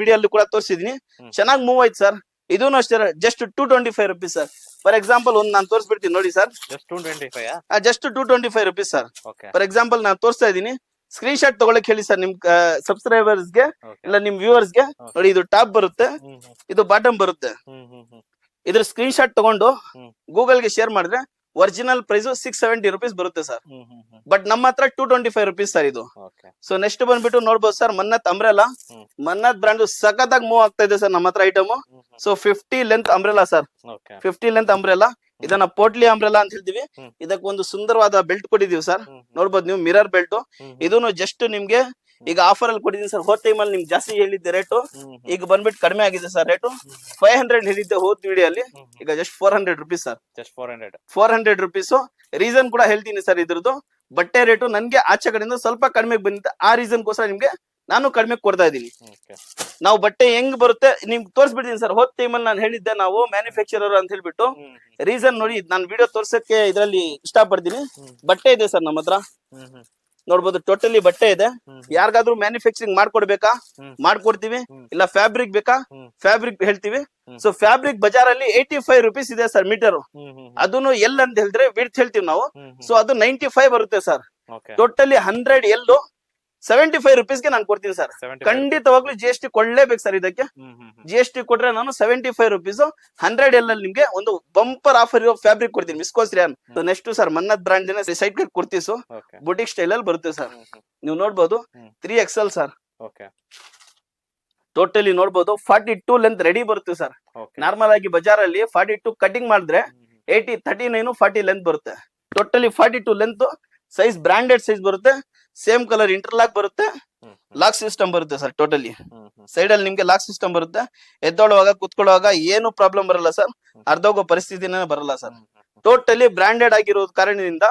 ವಿಡಿಯೋ ಅಲ್ಲಿ ಕೂಡ ತೋರಿಸಿದೀನಿ, ಚೆನ್ನಾಗಿ ಮೂವ್ ಆಯ್ತು ಸರ್. ಇದೂ ಅಷ್ಟೇ just 225 rupees sir. For example ಒಂದು ನಾನು ತೋರಿಸ್ಬಿಡ್ತೀನಿ ನೋಡಿ sir. Just 225 rupees sir. For example ನಾನು ತೋರಿಸ್ತಾ ಇದೀನಿ, ಸ್ಕ್ರೀನ್ ಶಾಟ್ ತಗೊಳಕ್ ಹೇಳಿ ಸರ್ ನಿಮ್ ಸಬ್ಸ್ಕ್ರೈಬರ್ಸ್ ಗೆ ಇಲ್ಲ ನಿಮ್ ವ್ಯೂವರ್ಸ್ ಗೆ. ನೋಡಿ ಇದು ಟಾಪ್ ಬರುತ್ತೆ, ಇದು ಬಾಟಮ್ ಬರುತ್ತೆ. ಇದ್ರ ಸ್ಕ್ರೀನ್ ಶಾಟ್ ತಗೊಂಡು ಗೂಗಲ್ ಗೆ ಶೇರ್ ಮಾಡಿದ್ರೆ ಒರಿಜಿನಲ್ ಪ್ರೈಸ್ 670 ರುಪೀಸ್ ಬರುತ್ತೆ ಸರ್. ಬಟ್ ನಮ್ಮ ಹತ್ರ 225 ರುಪೀಸ್ ಸರ್ ಇದು. ಸೊ ನೆಕ್ಸ್ಟ್ ಬಂದ್ಬಿಟ್ಟು ನೋಡ್ಬೋದು sir Mannath umbrella. Mannath brand ಸಖತ್ತಾಗಿ ಮೂವ್ ಆಗ್ತಾ ಇದೆ ಸರ್ ನಮ್ಮ ಹತ್ರ item. So 50 length umbrella sir, 50 length umbrella. ಇದನ್ನ ಪೋಟ್ಲಿ ಅಂಬ್ರೆಲಾ ಅಂತ ಹೇಳ್ತೀವಿ. ಇದಕ್ಕೆ ಒಂದು ಸುಂದರವಾದ ಬೆಲ್ಟ್ ಕೊಟ್ಟಿದೀವಿ ಸರ್, ನೋಡ್ಬೋದು ನೀವು, ಮಿರರ್ ಬೆಲ್ಟ್. ಇದನ್ನು ಜಸ್ಟ್ ನಿಮ್ಗೆ ಈಗ ಆಫರ್ ಅಲ್ಲಿ ಕೊಟ್ಟಿದ್ದೀನಿ ಸರ್. ಹೋದ್ ಟೈಮ್ ಅಲ್ಲಿ ನಿಮ್ಗೆ ಜಾಸ್ತಿ ಹೇಳಿದ್ದೆ ರೇಟು, ಈಗ ಬಂದ್ಬಿಟ್ಟು ಕಡಿಮೆ ಆಗಿದೆ ಸರ್ ರೇಟು. 500 ಹೇಳಿದ್ದೆ ಹೋದ್ ವಿಡಿಯೋ ಅಲ್ಲಿ, ಈಗ just 400 rupees sir. 400 rupees. Reason ಕೂಡ ಹೇಳ್ತೀನಿ ಸರ್ ಇದ್ರದ್ದು. ಬಟ್ಟೆ ರೇಟು ನನ್ಗೆ ಆಚೆ ಕಡೆಯಿಂದ ಸ್ವಲ್ಪ ಕಡಿಮೆ ಬಂದಿದೆ, ಆ ರೀಸನ್ ಗೋಸ್ಕರ ನಿಮ್ಗೆ ನಾನು ಕಡಿಮೆ ಕೊಡ್ತಾ ಇದೀನಿ. ನಾವು ಬಟ್ಟೆ ಹೆಂಗ್ ಬರುತ್ತೆ ನಿಮ್ಗೆ ತೋರಿಸ್ಬಿಡ್ತೀನಿ ಸರ್. ಹೋದ್ ಟೈಮ್ ಅಲ್ಲಿ ನಾನು ಹೇಳಿದ್ದೆ ನಾವು ಮ್ಯಾನುಫ್ಯಾಕ್ಚರರ್ ಅಂತ ಹೇಳ್ಬಿಟ್ಟು. ರೀಸನ್ ನೋಡಿ, ನಾನು ವಿಡಿಯೋ ತೋರ್ಸಕ್ಕೆ ಇದ್ರಲ್ಲಿ ಇಷ್ಟ ಪಡ್ತೀನಿ. ಬಟ್ಟೆ ಇದೆ ಸರ್ ನಮ್ಮ ಹತ್ರ, ನೋಡ್ಬೋದು ಟೋಟಲಿ ಬಟ್ಟೆ ಇದೆ. ಯಾರಿಗಾದ್ರೂ ಮ್ಯಾನುಫ್ಯಾಕ್ಚರಿಂಗ್ ಮಾಡ್ಕೊಡ್ಬೇಕಾ ಮಾಡ್ಕೊಡ್ತೀವಿ, ಇಲ್ಲ ಫ್ಯಾಬ್ರಿಕ್ ಬೇಕಾ ಫ್ಯಾಬ್ರಿಕ್ ಹೇಳ್ತೀವಿ. ಸೊ ಫ್ಯಾಬ್ರಿಕ್ ಬಜಾರ್ ಅಲ್ಲಿ 85 ರುಪೀಸ್ ಇದೆ ಸರ್ ಮೀಟರ್. ಅದನ್ನು ಎಲ್ ಅಂತ ಹೇಳಿದ್ರೆ ವಿಡ್ತ್ ಹೇಳ್ತೀವಿ ನಾವು. ಸೊ ಅದು 95 ಬರುತ್ತೆ ಸರ್. ಟೋಟಲಿ 100 ಎಲ್ಲು 75 ರುಪೀಸ್ಗೆ ನಾನು ಕೊಡ್ತೀನಿ ಸರ್. ಖಂಡಿತವಾಗ್ಲೂ GST ಕೊಡ್ಲೇಬೇಕು ಸರ್. ಇದಕ್ಕೆ GST ಕೊಟ್ರೆ ನಾನು 75 ರುಪೀಸ್ 100 ಎಲ್ ಅಲ್ಲಿ ನಿಮ್ಗೆ ಒಂದು ಬಂಪರ್ ಆಫರ್ ಇರೋ ಫ್ಯಾಬ್ರಿಕ್ ಕೊಡ್ತೀನಿ, viscose rayon. Next sir Mannat brand side kurtis boutique style ಅಲ್ಲಿ ಬರುತ್ತೆ ಸರ್. ನೀವು ನೋಡ್ಬೋದು 3XL ಸರ್. ಟೋಟಲಿ ನೋಡ್ಬೋದು 42 ಲೆಂತ್ ರೆಡಿ ಬರುತ್ತೆ ಸರ್. ನಾರ್ಮಲ್ ಆಗಿ ಬಜಾರ್ ಅಲ್ಲಿ 42 ಕಟಿಂಗ್ ಮಾಡಿದ್ರೆ 39, 40 ಲೆಂತ್ ಬರುತ್ತೆ. Totally 42 length size, branded size ಬರುತ್ತೆ. ಸೇಮ್ ಕಲರ್ ಇಂಟರ್ಲಾಕ್ ಬರುತ್ತೆ, ಲಾಕ್ ಸಿಸ್ಟಮ್ ಬರುತ್ತೆ ಸರ್. ಟೋಟಲಿ ಸೈಡ್ ಅಲ್ಲಿ ನಿಮ್ಗೆ ಲಾಕ್ ಸಿಸ್ಟಮ್ ಬರುತ್ತೆ. ಎದ್ದೊಳುವಾಗ ಕುತ್ಕೊಳ್ಳುವಾಗ ಏನು ಪ್ರಾಬ್ಲಮ್ ಬರಲ್ಲ ಸರ್, ಅರ್ಧೋಗೋ ಪರಿಸ್ಥಿತಿನೇ ಬರಲ್ಲ ಸರ್. ಟೋಟಲಿ ಬ್ರಾಂಡೆಡ್ ಆಗಿರೋದ್ ಕಾರಣದಿಂದ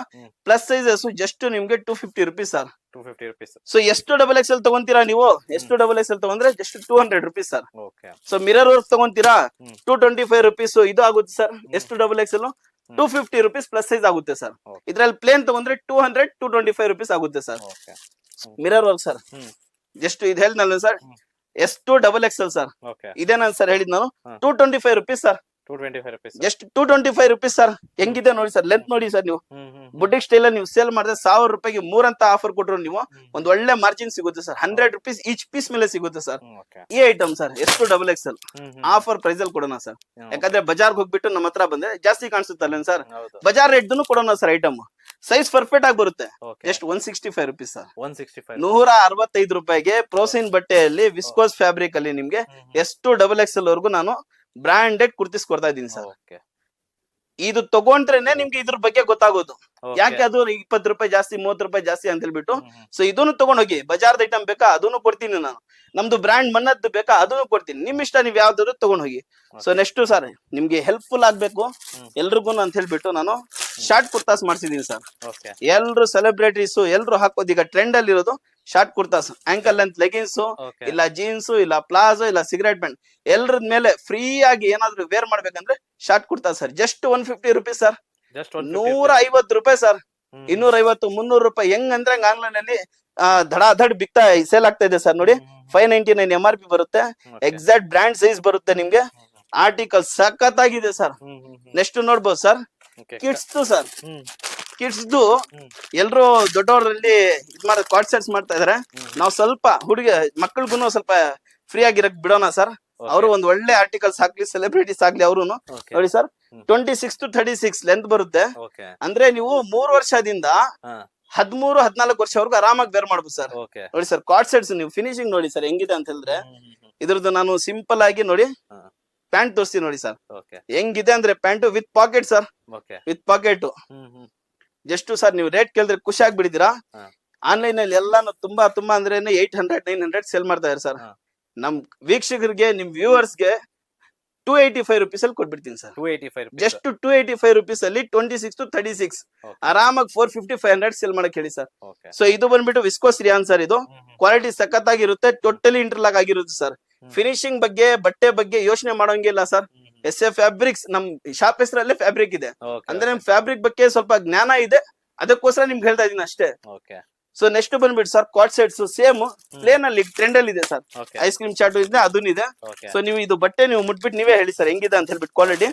ಪ್ಲಸ್ ಸೈಜಸ್ ಜಸ್ಟ್ ನಿಮ್ಗೆ 250 ರುಪೀಸ್ ಸರ್. 250 rupees. ಸೊ ಎಷ್ಟು ಡಬಲ್ XL ತಗೊಂತೀರಾ ನೀವು? ಎಷ್ಟು ಡಬಲ್ XL ತಗೊಂಡ್ರೆ just 200 rupees sir. So mirror work ತಗೊಂತೀರಾ 225 ರುಪೀಸ್ ಇದು ಆಗುತ್ತೆ ಸರ್. ಎಷ್ಟು double XL 250 rupees plus size ಆಗುತ್ತೆ ಸರ್. ಇದ್ರಲ್ಲಿ ಪ್ಲೇನ್ ತಗೊಂಡ್ರೆ 200, 225 ರುಪೀಸ್ ಆಗುತ್ತೆ sir. Mirror work sir just ಇದು ಹೇಳಿದ್ನಲ್ಲ ಸರ್, ಎಷ್ಟು ಡಬಲ್ XL ಸರ್. ಇದೇನ ಸರ್ ಹೇಳಿದ್ ನಾನು 225 rupees sir. 225 rupees. Just 225 rupees sir. ಹೆಂಗಿದೆ ನೋಡಿ ಸರ್, ಲೆಂತ್ ನೋಡಿ ಸರ್. ನೀವು ಬುಟಿಕ್ ಸ್ಟೈಲ್ ನೀವು ಸೇಲ್ ಮಾಡಿದ್ರೆ 1000 ರೂಪಾಯಿಗೆ 3 ಅಂತ ಆಫರ್ ಕೊಟ್ರು ನೀವು ಒಂದು ಒಳ್ಳೆ ಮಾರ್ಜಿನ್ ಸಿಗುತ್ತೆ ಸರ್. 100 ರುಪೀಸ್ ಈಚ್ ಪೀಸ್ ಮೇಲೆ ಸಿಗುತ್ತೆ ಸರ್. ಈ ಐಟಮ್ ಸರ್ ಎಷ್ಟು ಡಬಲ್ XL ಆಫರ್ ಪ್ರೈಸ್ ಅಲ್ಲಿ ಕೊಡೋಣ ಸರ್. ಯಾಕಂದ್ರೆ ಬಜಾರ್ ಹೋಗ್ಬಿಟ್ಟು ನಮ್ಮ ಹತ್ರ ಬಂದ್ರೆ ಜಾಸ್ತಿ ಕಾಣಿಸುತ್ತಲ್ಲ ಸರ್. ಬಜಾರ್ ರೇಟ್ ಕೊಡೋಣ ಸರ್. ಐಟಮ್ ಸೈಜ್ ಪರ್ಫೆಕ್ಟ್ ಆಗಿ ಬರುತ್ತೆ. Just 165 rupees sir. 165 ರೂಪಾಯಿಗೆ ಪ್ರೋಸಿನ್ ಬಟ್ಟೆಯಲ್ಲಿ ವಿಸ್ಕೋಸ್ ಫ್ಯಾಬ್ರಿಕ್ ಅಲ್ಲಿ ನಿಮ್ಗೆ ಎಷ್ಟು ಡಬಲ್ XL ವರೆಗೂ ನಾನು ಬ್ರಾಂಡೆಡ್ ಕುರ್ತೀಸ್ ಕೊಡ್ತಾ ಇದೀನಿ ಸರ್. ಇದು ತಗೊಂಡ್ರೇನೆ ನಿಮ್ಗೆ ಇದ್ರ ಬಗ್ಗೆ ಗೊತ್ತಾಗೋದು. ಯಾಕೆ ಅದು 20 ರೂಪಾಯಿ ಜಾಸ್ತಿ 30 ರೂಪಾಯಿ ಜಾಸ್ತಿ ಅಂತ ಹೇಳ್ಬಿಟ್ಟು. ಸೊ ಇದನ್ನು ತಗೊಂಡ್ ಹೋಗಿ. ಬಜಾರ್ದ ಐಟಮ್ ಬೇಕಾ ಅದನ್ನು ಕೊಡ್ತೀನಿ ನಾನು. ನಮ್ದು ಬ್ರಾಂಡ್ ಮನ್ನದ್ದು ಬೇಕಾ ಅದನ್ನು ಕೊಡ್ತೀನಿ. ನಿಮ್ ಇಷ್ಟ, ನೀವ್ ಯಾವ್ದಾದ್ರು ತಗೊಂಡ್ ಹೋಗಿ. ಸೊ ನೆಕ್ಸ್ಟ್ ಸರ್ ನಿಮ್ಗೆ ಹೆಲ್ಪ್ಫುಲ್ ಆಗ್ಬೇಕು ಎಲ್ರಿಗೂ ಅಂತ ಹೇಳ್ಬಿಟ್ಟು ನಾನು ಶಾರ್ಟ್ ಕುರ್ತಾಸ್ ಮಾಡ್ಸಿದೀನಿ ಸರ್. ಎಲ್ರು ಸೆಲೆಬ್ರಿಟೀಸ್ ಎಲ್ರು ಹಾಕೋದು ಈಗ ಟ್ರೆಂಡ್ ಅಲ್ಲಿ ಇರೋದು short kurtas, ankle length leggings, ಇಲ್ಲ ಜೀನ್ಸ್, ಇಲ್ಲ ಪ್ಲಾಜೋ, ಇಲ್ಲ ಸಿಗರೇಟ್ ಬ್ಯಾಂಡ್, ಎಲ್ರದ ಮೇಲೆ ಫ್ರೀ ಆಗಿ ಏನಾದ್ರು ವೇರ್ ಮಾಡ್ಬೇಕಂದ್ರೆ short kurta sir. Just 150 rupees sir. 150 ರೂಪಾಯಿ ಸರ್. 250, 300 ರೂಪಾಯಿ ಹೆಂಗ್ ಅಂದ್ರೆ ಆನ್ಲೈನ್ ಅಲ್ಲಿ ಧಡಾಧಡ್ ಬಿಕ್ತಾ ಸೇಲ್ ಆಗ್ತಾ ಇದೆ ಸರ್. ನೋಡಿ 599 MRP ಬರುತ್ತೆ. ಎಕ್ಸಾಕ್ಟ್ ಬ್ರಾಂಡ್ ಸೈಜ್ ಬರುತ್ತೆ ನಿಮ್ಗೆ. ಆರ್ಟಿಕಲ್ ಸಖತ್ತಾಗಿದೆ ಸರ್. ನೆಕ್ಸ್ಟ್ ನೋಡ್ಬೋದು ಸರ್ ಕಿಡ್ಸ್ ಸರ್. ಕಿಡ್ಸ್ದು ಎಲ್ರು ದೊಡ್ಡವರಲ್ಲಿ ಇದ್ ಮಾಡೋದು ಕಾರ್ಡ್ ಸೆಟ್ಸ್ ಮಾಡ್ತಾ ಇದಾರೆ. ನಾವು ಸ್ವಲ್ಪ ಮಕ್ಕಳಿಗೂ ಸ್ವಲ್ಪ ಫ್ರೀ ಆಗಿರಕ್ ಬಿಡೋಣ ಸರ್. ಅವರು ಒಂದ್ ಒಳ್ಳೆ ಆರ್ಟಿಕಲ್ಸ್ ಹಾಕ್ಲಿ, ಸೆಲೆಬ್ರಿಟೀಸ್ ಆಗ್ಲಿ. ಅವರು ನೋಡಿ ಸರ್ 26 to 36 ಲೆಂತ್ ಬರುತ್ತೆ. ಅಂದ್ರೆ ನೀವು 3 ವರ್ಷದಿಂದ 13, 14 ವರ್ಷವರೆಗೂ ಆರಾಮಾಗಿ ಬೇರ್ ಮಾಡ್ಬೋದು ಸರ್. ನೋಡಿ ಸರ್ ಕಾರ್ಡ್ ಸೆಟ್ಸ್ ನೀವು ಫಿನಿಶಿಂಗ್ ನೋಡಿ ಸರ್ ಹೆಂಗಿದೆ ಅಂತ ಹೇಳಿದ್ರೆ ಇದ್ರದ್ದು ನಾನು ಸಿಂಪಲ್ ಆಗಿ ನೋಡಿ ಹಾ. ಪ್ಯಾಂಟ್ ತೋರಿಸ್ತೀನಿ ನೋಡಿ ಸರ್. ಓಕೆ ಹೆಂಗಿದೆ ಅಂದ್ರೆ pant with packet sir, okay with packet. Just sir ನೀವು ರೇಟ್ ಕೇಳಿದ್ರೆ ಖುಷಿ ಆಗ್ಬಿಡಿದೀರಾ. ಹಾ. ಆನ್ಲೈನ್ ಅಲ್ಲಿ ಎಲ್ಲಾನು ತುಂಬಾ ಅಂದ್ರೆ 800 900 ಸೇಲ್ ಮಾಡ್ತಾ ಇದ್ದಾರೆ ಸರ್. ಹಾ. ನಮ್ ವೀಕ್ಷಕರಿಗೆ ನಿಮ್ ವ್ಯೂವರ್ಸ್ಗೆ 285 ರುಪೀಸ್ ಅಲ್ಲಿ ಕೊಟ್ಬಿಡ್ತೀನಿ ಸರ್. 285 rupees. ಜಸ್ಟ್ 285 ರುಪೀಸ್ ಅಲ್ಲಿ 26 to 36 Okay. ಆರಾಮಾಗಿ 450 500 ಸೇಲ್ ಮಾಡಕ್ ಹೇಳಿ ಸರ್. Okay. ಸೊ ಇದು ಬಂದ್ಬಿಟ್ಟು ವಿಸ್ಕೋಸ್ ರಿಯಾನ್ ಸರ್. ಇದು ಕ್ವಾಲಿಟಿ ಸಖತ್ತಾಗಿರುತ್ತೆ, ಟೋಟಲಿ ಇಂಟರ್ಲಾಕ್ ಆಗಿರುತ್ತೆ ಸರ್. ಫಿನಿಶಿಂಗ್ ಬಗ್ಗೆ ಬಟ್ಟೆ ಬಗ್ಗೆ ಯೋಚನೆ ಮಾಡೋಂಗಿಲ್ಲ ಸರ್. SF ಫ್ಯಾಬ್ರಿಕ್ಸ್ ನಮ್ ಶಾಪ್ ಹೆಸರಲ್ಲೇ ಫ್ಯಾಬ್ರಿಕ್ ಇದೆ. Okay, ಅಂದ್ರೆ ನಿಮ್ ಫ್ಯಾಬ್ರಿಕ್ ಬಗ್ಗೆ ಸ್ವಲ್ಪ ಜ್ಞಾನ ಇದೆ, ಅದಕ್ಕೋಸ್ಕರ ನಿಮ್ಗೆ ಹೇಳ್ತಾ ಇದೀನಿ ಅಷ್ಟೇ. okay, ಸೊ ನೆಕ್ಸ್ಟ್ ಬಂದ್ಬಿಟ್ಟು ಸರ್ ಕಾಟ್ ಸೆಟ್ಸ್ ಸೇಮ್ ಪ್ಲೇನ್ ಅಲ್ಲಿ ಟ್ರೆಂಡ್ ಅಲ್ಲಿ ಇದೆ ಸರ್. okay, ಐಸ್ ಕ್ರೀಮ್ ಚಾಟ್ ಇದೆ, ಅದೂ ಇದೆ. okay. ಸೊ ನೀವು ಇದು ಬಟ್ಟೆ ನೀವು ಮುಟ್ಬಿಟ್ಟು ನೀವೇ ಹೇಳಿ ಸರ್ ಹೆಂಗಿದೆ ಅಂತ ಹೇಳ್ಬಿಟ್ಟು ಕ್ವಾಲಿಟಿ.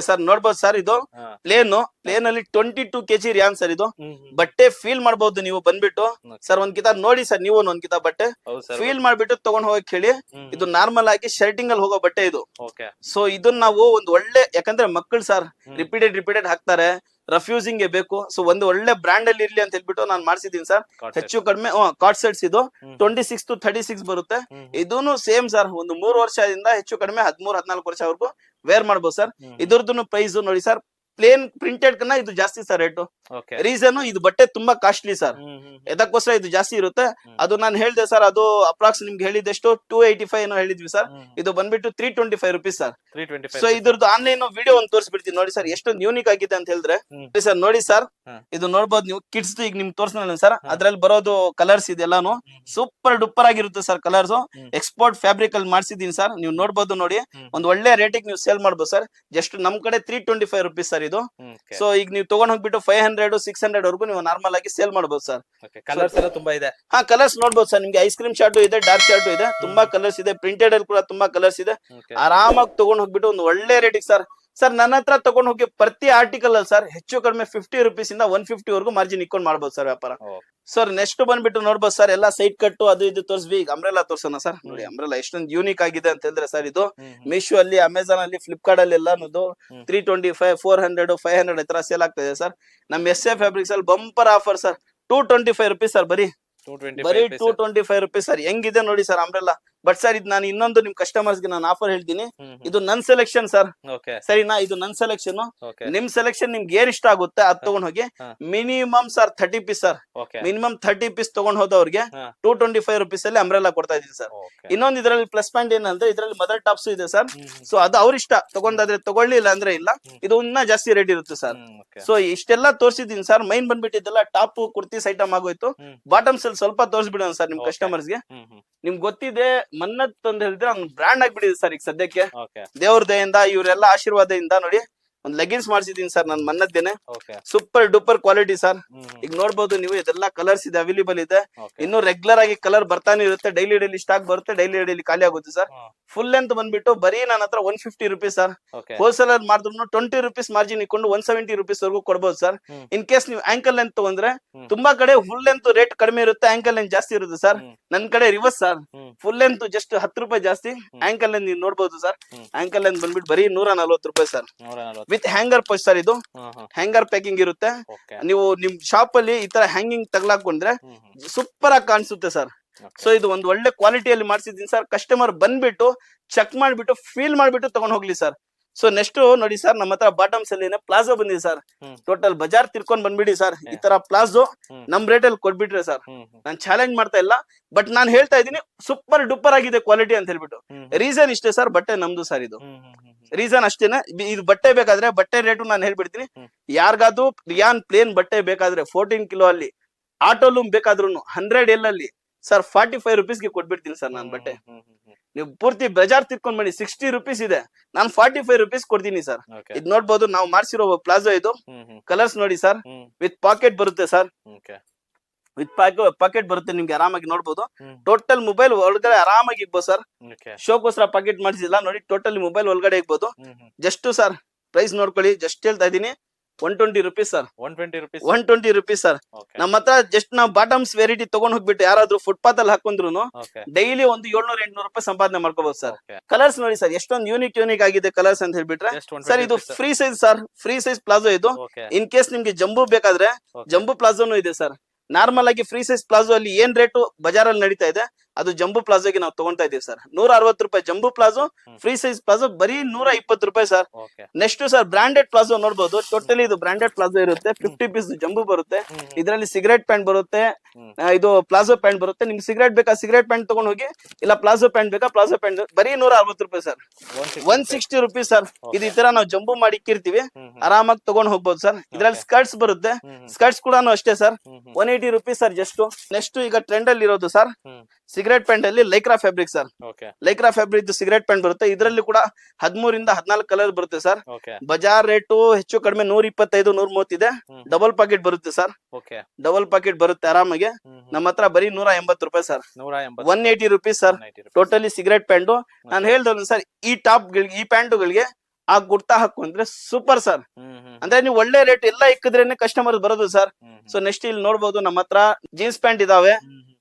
ಸರ್ ನೋಡ್ಬೋದು ಸರ್, ಇದು ಹಾ. ಪ್ಲೇನ್ ಅಲ್ಲಿ 22 kg ರಿಯಾನ್ ಸರ್. ಇದು ಹ್ಮ್. ಬಟ್ಟೆ ಫೀಲ್ ಮಾಡ್ಬೋದು ನೀವು ಬಂದ್ಬಿಟ್ಟು. Okay. ಸರ್ ಒಂದ್ ಕಿತ ನೋಡಿ ಸರ್, ನೀವು ಒಂದ್ ಕಿತ ಬಟ್ಟೆ ಹೌದು sir. ಫೀಲ್ ಮಾಡ್ಬಿಟ್ಟು ತಗೊಂಡ್ ಹೋಗಕ್ ಹೇಳಿ. ಇದು ನಾರ್ಮಲ್ ಆಗಿ ಶರ್ಟಿಂಗ್ ಅಲ್ಲಿ ಹೋಗೋ ಬಟ್ಟೆ ಇದು. Okay. ಸೊ ಇದನ್ನ ನಾವು ಒಂದು ಒಳ್ಳೆ, ಯಾಕಂದ್ರೆ ಮಕ್ಕಳು ಸರ್ ರಿಪೀಟೆಡ್ ಹಾಕ್ತಾರೆ, ರಫ್ಯೂಸಿಂಗ್ ಬೇಕು. ಸೊ ಒಂದು ಒಳ್ಳೆ ಬ್ರಾಂಡ್ ಅಲ್ಲಿ ಇರ್ಲಿ ಅಂತ ಹೇಳ್ಬಿಟ್ಟು ನಾನು ಮಾಡ್ಸಿದೀನಿ ಸರ್. Got it. ಹೆಚ್ಚು ಕಡಿಮೆ ಕಾರ್ಡ್ ಸೆಟ್ಸ್ ಇದು ಹ್ಮ್. 26 to 36 ಬರುತ್ತೆ. ಹ್ಮ್. ಇದೂನು ಸೇಮ್ ಸರ್, ಒಂದು 3 ವರ್ಷದಿಂದ ಹೆಚ್ಚು ಕಡಿಮೆ 13-14 ವರ್ಷವರೆಗೂ ವೇರ್ ಮಾಡ್ಬೋದು ಸರ್. ಹ್ಮ್. ಇದ್ರದ್ದು ಪ್ರೈಸ್ ನೋಡಿ ಸರ್, ಪ್ಲೇನ್ ಪ್ರಿಂಟೆಡ್ ಕನ್ನ ಇದು ಜಾಸ್ತಿ ಸರ್ ರೇಟು. Okay. ರೀಸನ್ ಇದು ಬಟ್ಟೆ ತುಂಬಾ ಕಾಸ್ಟ್ಲಿ ಸರ್, ಹ್ಮ್. ಎದಕ್ಕೋಸ್ಕರ ಇದು ಜಾಸ್ತಿ ಇರುತ್ತೆ. ಹ್ಮ್. ಅದು ನಾನು ಹೇಳ್ದೆ ಸರ್, ಅದು ಅಪ್ರಾಕ್ಸ್ ನಿಮ್ಗೆ ಹೇಳಿದೆಷ್ಟು 285 ಏನೋ ಹೇಳಿದ್ವಿ ಸರ್. ಹ್ಮ್. ಇದು ಬಂದ್ಬಿಟ್ಟು 325 ರುಪೀಸ್ ಸರ್. 325. ಸೊ ಇದ್ರದ್ದು ಆನ್ಲೈನ್ ವಿಡಿಯೋ ಒಂದು ತೋರಿಸ್ಬಿಡ್ತೀನಿ ನೋಡಿ ಸರ್, ಎಷ್ಟೊಂದು ಯೂನಿಕ್ ಆಗಿದೆ ಅಂತ ಹೇಳಿದ್ರೆ. ಹ್ಮ್. ಸರ್ ನೋಡಿ ಸರ್, ಹ್ಮ್. ಇದು ನೋಡ್ಬೋದು ನೀವು, ಕಿಡ್ಸ್ ಈಗ ನಿಮ್ಗೆ ತೋರಿಸ್ನಲ್ಲ ಸರ್, ಅದ್ರಲ್ಲಿ ಬರೋದು ಕಲರ್ಸ್ ಇದೆಲ್ಲಾನು ಸೂಪರ್ ಡೂಪರ್ ಆಗಿರುತ್ತೆ ಸರ್. ಕಲರ್ಸ್ ಎಕ್ಸ್ಪೋರ್ಟ್ ಫ್ಯಾಬ್ರಿಕ್ ಅಲ್ಲಿ ಮಾಡ್ಸಿದೀನಿ ಸರ್, ನೀವು ನೋಡ್ಬೋದು ನೋಡಿ. ಒಂದ್ ಒಳ್ಳೆ ರೇಟಿಗೆ ನೀವು ಸೇಲ್ ಮಾಡ್ಬೋದು ಸರ್. ಜಸ್ಟ್ ನಮ್ ಕಡೆ 325 ರುಪೀಸ್ ಸರ್ ಇದು. Okay. ಸೊ ಈಗ ನೀವು ತಗೊಂಡ್ ಹೋಗ್ಬಿಟ್ಟು 500 600 ವರ್ಗು ನೀವು ನಾರ್ಮಲ್ ಆಗಿ ಸೇಲ್ ಮಾಡ್ಬೋದು ಸರ್. Okay. Colours ಎಲ್ಲ ತುಂಬಾ ಇದೆ. ಹಾ, ಕಲರ್ಸ್ ನೋಡ್ಬೋದು ಸರ್, ನಿಮ್ಗೆ ಐಸ್ ಕ್ರೀಮ್ ಶಾರ್ಟ್ ಇದೆ, ಡಾರ್ಕ್ ಶಾರ್ಟ್ ಇದೆ, ತುಂಬಾ ಕಲರ್ಸ್ ಇದೆ. ಪ್ರಿಂಟೆಡ್ ಅಲ್ಲಿ ಕೂಡ ತುಂಬಾ ಕಲರ್ಸ್ ಇದೆ. Okay. ಆರಾಮಾಗಿ ತಗೊಂಡ್ ಹೋಗ್ಬಿಟ್ಟು ಒಂದು ಒಳ್ಳೆ ರೇಟಿಗೆ ಸರ್. ಸರ್ ನನ್ನ ಹತ್ರ ತಗೊಂಡ್ ಹೋಗಿ ಪ್ರತಿ ಆರ್ಟಿಕಲ್ ಅಲ್ಲಿ ಸರ್ ಹೆಚ್ಚು ಕಡಿಮೆ 50 ರುಪೀಸ್ ಇಂದ 150 ವರ್ಗು ಮಾರ್ಜಿನ್ ಇಟ್ಕೊಂಡು ಮಾಡ್ಬೋದು ಸರ್ ವ್ಯಾಪಾರ. Oh. ಸರ್ ನೆಕ್ಸ್ಟ್ ಬಂದ್ಬಿಟ್ಟು ನೋಡ್ಬೋದು ಸರ್, ಎಲ್ಲ ಸೈಡ್ ಕಟ್ಟು ಅದು ಇದು ತೋರಿಸ್ವಿ. ಈಗ ಅಂಬ್ರೆಲಾ ತೋರ್ಸೋಣ ಸರ್. ನೋಡಿ ಅಂಬ್ರೆಲಾ ಎಷ್ಟೊಂದು ಯೂನಿಕ್ ಆಗಿದೆ ಅಂತ ಹೇಳಿದ್ರೆ ಸರ್, ಇದು ಮೀಶೋ ಅಲ್ಲಿ, ಅಮೆಝಾನ್ ಅಲ್ಲಿ, ಫ್ಲಿಪ್ಕಾರ್ಟ್ ಅಲ್ಲಿ ಎಲ್ಲಾನು 325 400 500 ತರ ಸೇಲ್ ಆಗ್ತಾ ಇದೆ ಸರ್. ನಮ್ SF ಫ್ಯಾಬ್ರಿಕ್ಸ್ ಅಲ್ಲಿ bumper offer sir, 225 rupees sir. ಬರೀ 225 ರುಪೀಸ್ ಸರ್. ಹೆಂಗಿದೆ ನೋಡಿ ಸರ್ ಅಂಬ್ರೆಲಾ. ಬಟ್ ಸರ್ ಇದು ನಾನು ಇನ್ನೊಂದು ನಿಮ್ ಕಸ್ಟಮರ್ಸ್ ಗೆ ನಾನು ಆಫರ್ ಹೇಳ್ತೀನಿ, ಇದು ನನ್ ಸೆಲೆಕ್ಷನ್ ಸರ್. Okay. ಸರಿನಾ, ಇದು ನನ್ ಸೆಲೆಕ್ಷನ್. Okay. ನಿಮ್ ಸೆಲೆಕ್ಷನ್ ನಿಮ್ಗೆ ಏನ್ ಇಷ್ಟ ಆಗುತ್ತೆ ಅದ್ ತಗೊಂಡ್ ಹೋಗಿ. Minimum sir 30 piece sir. Okay. Minimum 30 piece ತಗೊಂಡ್ ಹೋದವ್ರಿಗೆ 225 ರುಪೀಸ್ ಅಲ್ಲಿ ಅಂಬ್ರೆಲಾ ಕೊಡ್ತಾ ಇದೀನಿ ಸರ್. Okay. ಇನ್ನೊಂದು ಇದ್ರಲ್ಲಿ ಪ್ಲಸ್ ಪಾಯಿಂಟ್ ಏನಂದ್ರೆ ಇದ್ರಲ್ಲಿ ಮದರ್ ಟಾಪ್ಸ್ ಇದೆ ಸರ್. ಸೊ ಅದು ಅವ್ರ ಇಷ್ಟ, ತಗೊಂಡಾದ್ರೆ ತಗೊಳ್ಳಿ, ಇಲ್ಲ ಅಂದ್ರೆ ಇಲ್ಲ. ಇದು ಇನ್ನ ಜಾಸ್ತಿ ರೇಟ್ ಇರುತ್ತೆ ಸರ್. Okay. ಸೊ ಇಷ್ಟೆಲ್ಲ ತೋರಿಸಿದೀನಿ ಸರ್. ಮೈನ್ ಬಂದ್ಬಿಟ್ಟಿದ್ದೆಲ್ಲ ಟಾಪ್ ಕುರ್ತೀಸ್ ಐಟಮ್ ಆಗೋಯ್ತು. ಬಾಟಮ್ಸ್ ಅಲ್ಲಿ ಸ್ವಲ್ಪ ತೋರಿಸ್ಬಿಡೋಣ ಸರ್ ನಿಮ್ ಕಸ್ಟಮರ್ಸ್ ಗೆ. ನಿಮ್ಗೆ ಗೊತ್ತಿದೆ, ಮನ್ನತ್ ಅಂತ ಹೇಳಿದ್ರೆ ಒಂದು ಬ್ರಾಂಡ್ ಆಗ್ಬಿಟ್ಟಿದೆ ಸರ್ ಈಗ ಸದ್ಯಕ್ಕೆ. Okay. ದೇವ್ರ ದಯಿಂದ, ಇವರೆಲ್ಲ ಆಶೀರ್ವಾದದಿಂದ ನೋಡಿ ಒಂದ್ ಲೆಗಿನ್ಸ್ ಮಾಡ್ಸಿದೀನಿ ಸರ್ ನನ್ ಮನ್ನದ್ದೇನೆ. Okay. Super duper quality sir. ಈಗ ನೋಡ್ಬೋದು ನೀವು, ಇದೆಲ್ಲ ಕಲರ್ಸ್ ಇದೆ, ಅವೈಲೇಬಲ್ ಇದೆ. Okay. ಇನ್ನು ರೆಗ್ಯುಲರ್ ಆಗಿ ಕಲರ್ ಬರ್ತಾನೆ ಇರುತ್ತೆ. ಡೈಲಿ ಸ್ಟಾಕ್ ಬರುತ್ತೆ, ಡೈಲಿ ಖಾಲಿ ಆಗುತ್ತೆ ಸರ್. ಫುಲ್ ಲೆಂತ್ ಬಂದ್ಬಿಟ್ಟು ಬರೀ ನನ್ನ ಹತ್ರ 150 ರುಪೀಸ್ ಸರ್. Okay. ಹೋಲ್ಸೇಲರ್ ಮಾಡಿದ್ರು 20 ರುಪೀಸ್ ಮಾರ್ಜಿನ್ ಇಟ್ಕೊಂಡು 170 ರುಪೀಸ್ ವರ್ಗೂ ಕೊಡ್ಬೋದು ಸರ್. ಇನ್ ಕೇಸ್ ನೀವು ಆಂಕಲ್ ಲೆಂತ್ ತಗೊಂಡ್ರೆ ತುಂಬಾ ಕಡೆ ಫುಲ್ ಲೆಂತ್ ರೇಟ್ ಕಡಿಮೆ ಇರುತ್ತೆ, ಆಂಕಲ್ ಲೆಂತ್ ಜಾಸ್ತಿ ಇರುತ್ತೆ ಸರ್. ನನ್ ಕಡೆ reverse sir, full length just 10 ರೂಪಾಯಿ ಜಾಸ್ತಿ, ಆಂಕಲ್ ಲೆಂತ್ ನೀವು ನೋಡ್ಬೋದು ಸರ್. ಆಂಕಲ್ ಲೆಂತ್ ಬಂದ್ಬಿಟ್ಟು ಬರೀ 140 ರೂಪಾಯಿ sir. 140. With hanger post sir. ಇದು ಹ್ಯಾಂಗರ್ ಪ್ಯಾಕಿಂಗ್ ಇರುತ್ತೆ. Okay. ನೀವು ನಿಮ್ ಶಾಪ್ ಅಲ್ಲಿ ಈ ತರ ಹ್ಯಾಂಗಿಂಗ್ ತಗ್ಲಾಕೊಂಡ್ರೆ ಸೂಪರ್ ಆಗಿ ಕಾಣಿಸುತ್ತೆ ಸರ್. ಸೊ ಇದು ಒಂದು ಒಳ್ಳೆ ಕ್ವಾಲಿಟಿಯಲ್ಲಿ ಮಾಡ್ಸಿದೀನಿ ಸರ್. ಕಸ್ಟಮರ್ ಬಂದ್ಬಿಟ್ಟು ಚೆಕ್ ಮಾಡ್ಬಿಟ್ಟು ಫೀಲ್ ಮಾಡ್ಬಿಟ್ಟು ತಗೊಂಡ್ ಹೋಗ್ಲಿ ಸರ್. ಸೊ ನೆಕ್ಸ್ಟ್ ನೋಡಿ ಸರ್, ನಮ್ಮ ಹತ್ರ ಬಾಟಮ್ಸ್ ಅಲ್ಲಿ ಪ್ಲಾಜೋ ಬಂದಿದೆ ಸರ್. ಟೋಟಲ್ ಬಜಾರ್ ತಿರ್ಕೊಂಡ್ ಬಂದ್ಬಿಡಿ ಸರ್, ಈ ತರ ಪ್ಲಾಜೋ ನಮ್ ರೇಟ್ ಅಲ್ಲಿ ಕೊಟ್ಬಿಟ್ರೆ ಸರ್. ನಾನ್ ಚಾಲೆಂಜ್ ಮಾಡ್ತಾ ಇಲ್ಲ, ಬಟ್ ನಾನ್ ಹೇಳ್ತಾ ಇದೀನಿ ಸೂಪರ್ ಡೂಪರ್ ಆಗಿದೆ ಕ್ವಾಲಿಟಿ ಅಂತ ಹೇಳ್ಬಿಟ್ಟು. ರೀಸನ್ ಇಷ್ಟೇ ಸರ್, ಬಟ್ಟೆ ನಮ್ದು ಸರ್. ಇದು ರೀಸನ್ ಅಷ್ಟೇನೆ. ಇದು ಬಟ್ಟೆ ಬೇಕಾದ್ರೆ ಬಟ್ಟೆ ರೇಟು ನಾನು ಹೇಳ್ಬಿಡ್ತೀನಿ. ಯಾರಿಗಾದ್ರು ರಿಯಾನ್ ಪ್ಲೇನ್ ಬಟ್ಟೆ ಬೇಕಾದ್ರೆ 14 ಕಿಲೋ ಅಲ್ಲಿ, ಆಟೋಲೂಮ್ ಬೇಕಾದ್ರೂ 100 ಅಲ್ಲಿ ಸರ್ 45 ರುಪೀಸ್ಗೆ ಕೊಟ್ಬಿಡ್ತೀನಿ ಸರ್ ನಾನು ಬಟ್ಟೆ. ನೀವು ಪೂರ್ತಿ ಬಜಾರ್ ತಿರ್ಕೊಂಡ್ ಬನ್ನಿ, 60 ರುಪೀಸ್ ಇದೆ, ನಾನು 45 ರುಪೀಸ್ ಕೊಡ್ತೀನಿ ಸರ್. Okay. ಇದ್ ನೋಡ್ಬೋದು, ನಾವು ಮಾಡ್ಸಿರೋ ಪ್ಲಾಜೋ ಇದು. ಕಲರ್ಸ್ ನೋಡಿ ಸರ್, ವಿತ್ ಪಾಕೆಟ್ ಬರುತ್ತೆ ಸರ್. Okay. ವಿತ್ ಪಾಕೆಟ್ ಬರುತ್ತೆ ನಿಮ್ಗೆ, ಆರಾಮಾಗಿ ನೋಡ್ಬೋದು. ಟೋಟಲ್ ಮೊಬೈಲ್ ಒಳಗಡೆ ಆರಾಮಾಗಿ ಇಗ್ಬೋದು ಸರ್. Okay. ಶೋಕೋಸ್ಕರ ಪಾಕೆಟ್ ಮಾಡಿಸಿಲ್ಲ ನೋಡಿ, ಟೋಟಲ್ ಮೊಬೈಲ್ ಒಳಗಡೆ ಇಗ್ಬೋದು. ಜಸ್ಟ್ ಸರ್ ಪ್ರೈಸ್ ನೋಡ್ಕೊಳ್ಳಿ, ಜಸ್ಟ್ ಹೇಳ್ತಾ ಇದೀನಿ 120 rupees sir. 120 rupees. 120 rupees sir. Okay. ನಮ್ಮ ಹತ್ರ ಜಸ್ಟ್ ನಾವು ಬಾಟಮ್ಸ್ ವೆರೈಟಿ ತಗೊಂಡ್ ಹೋಗ್ಬಿಟ್ಟು ಯಾರಾದ್ರೂ ಫುಟ್ಪಾತ್ ಅಲ್ಲಿ ಹಾಕೊಂಡ್ರು Okay. ಡೈಲಿ ಒಂದು 700-800 ರೂಪಾಯಿ ಸಂಪಾದನೆ ಮಾಡ್ಕೋಬಹುದು ಸರ್. Okay. ಕಲರ್ಸ್ ನೋಡಿ ಸರ್, ಎಷ್ಟೊಂದು ಯೂನಿಕ್ ಆಗಿದೆ ಕಲರ್ಸ್ ಅಂತ ಹೇಳ್ಬಿಟ್ರೆ Just 120 ಸರ್. ಇದು rupees, sir. Free size sir, free size palazzo ಇದು. Okay. ಇನ್ ಕೇಸ್ ನಿಮ್ಗೆ ಜಂಬೂ ಬೇಕಾದ್ರೆ Okay. ಜಂಬೂ ಪ್ಲಾಜೋನು ಇದೆ ಸರ್. ನಾರ್ಮಲ್ ಆಗಿ ಫ್ರೀ ಸೈಜ್ ಪ್ಲಾಜೋ ಅಲ್ಲಿ ಏನ್ ರೇಟು ಬಜಾರ್ ಅಲ್ಲಿ ನಡೀತಾ ಇದೆ ಅದು ಜಂಬೂ ಪ್ಲಾಜೋಗೆ ನಾವು ತಗೊಂತಾ ಇದೀವಿ ಸರ್. 160 ರೂಪಾಯಿ ಜಂಬೂ ಪ್ಲಾಜೋ, ಫ್ರೀ ಸೈಜ್ ಪ್ಲಾಜೋ ಬರೀ 120 ರೂಪಾಯಿ sir. Next sir branded palazzo ನೋಡಬಹುದು. ಟೋಟಲಿ ಇದು ಬ್ರಾಂಡೆಡ್ ಪ್ಲಾಜೋ ಇರುತ್ತೆ. 50 ಪೀಸ್ ಜಂಬೂ ಬರುತ್ತೆ. ಇದರಲ್ಲಿ ಸಿಗರೇಟ್ ಪ್ಯಾಂಟ್ ಬರುತ್ತೆ, ಇದು ಪ್ಲಾಜೋ ಪ್ಯಾಂಟ್ ಬರುತ್ತೆ. ನಿಮ್ಗೆ ಸಿಗರೇಟ್ ಬೇಕಾ ಸಿಗರೇಟ್ ಪ್ಯಾಂಟ್ ತಗೊಂಡ್ ಹೋಗಿ, ಇಲ್ಲ ಪ್ಲಾಜೋ ಪ್ಯಾಂಟ್ ಬೇಕಾ ಪ್ಲಾಜೋ ಪ್ಯಾಂಟ್ ಬರೀ 160 ರೂಪಾಯಿ ಸರ್. 160 rupees sir. ಇದು ಈ ತರ ನಾವು ಜಂಬೂ ಮಾಡಿ ಇಕ್ಕಿರ್ತೀವಿ, ಆರಾಮಾಗಿ ತಗೊಂಡ್ ಹೋಗ್ಬೋದು ಸರ್. ಇದ್ರಲ್ಲಿ ಸ್ಕರ್ಟ್ಸ್ ಬರುತ್ತೆ, ಸ್ಕರ್ಟ್ಸ್ ಕೂಡ ಅಷ್ಟೇ sir. 180 rupees sir just. Next ಈಗ ಟ್ರೆಂಡ್ ಅಲ್ಲಿ ಇರೋದು ಸರ್ ಸಿಗರೇಟ್ ಪ್ಯಾಂಟ್ ಅಲ್ಲಿ Lycra fabric sir. Lycra fabric cigarette pant ಬರುತ್ತೆ. ಇದರಲ್ಲಿ ಕೂಡ 13 ಇಂದ 14 ಕಲರ್ ಬರುತ್ತೆ ಸರ್. ಬಜಾರ್ ರೇಟು ಹೆಚ್ಚು ಕಡಿಮೆ 125 130 ಇದೆ. ಡಬಲ್ ಪಾಕೆಟ್ ಬರುತ್ತೆ ಸರ್. ಡಬಲ್ ಪಾಕೆಟ್ ಬರುತ್ತೆ ಆರಾಮಾಗಿ. ನಮ್ಮ ಹತ್ರ ಬರೀ 180 ರೂಪಾಯಿ sir. 180 rupees sir. Totally cigarette pant. ನಾನು ಹೇಳ್ದವನು ಸರ್, ಈ ಟಾಪ್ ಗಳಿಗೆ ಈ ಪ್ಯಾಂಟುಗಳಿಗೆ ಆ ಗುರ್ತಾ ಹಾಕು ಅಂದ್ರೆ ಸೂಪರ್ ಸರ್. ಅಂದ್ರೆ ನೀವು ಒಳ್ಳೆ ರೇಟ್ ಎಲ್ಲ ಇಕ್ಕಿದ್ರೇನೆ ಕಸ್ಟಮರ್ ಬರೋದು ಸರ್. ಸೊ ನೆಕ್ಸ್ಟ್ ಇಲ್ಲಿ ನೋಡಬಹುದು ನಮ್ಮ ಹತ್ರ ಜೀನ್ಸ್ ಪ್ಯಾಂಟ್ ಇದಾವೆ,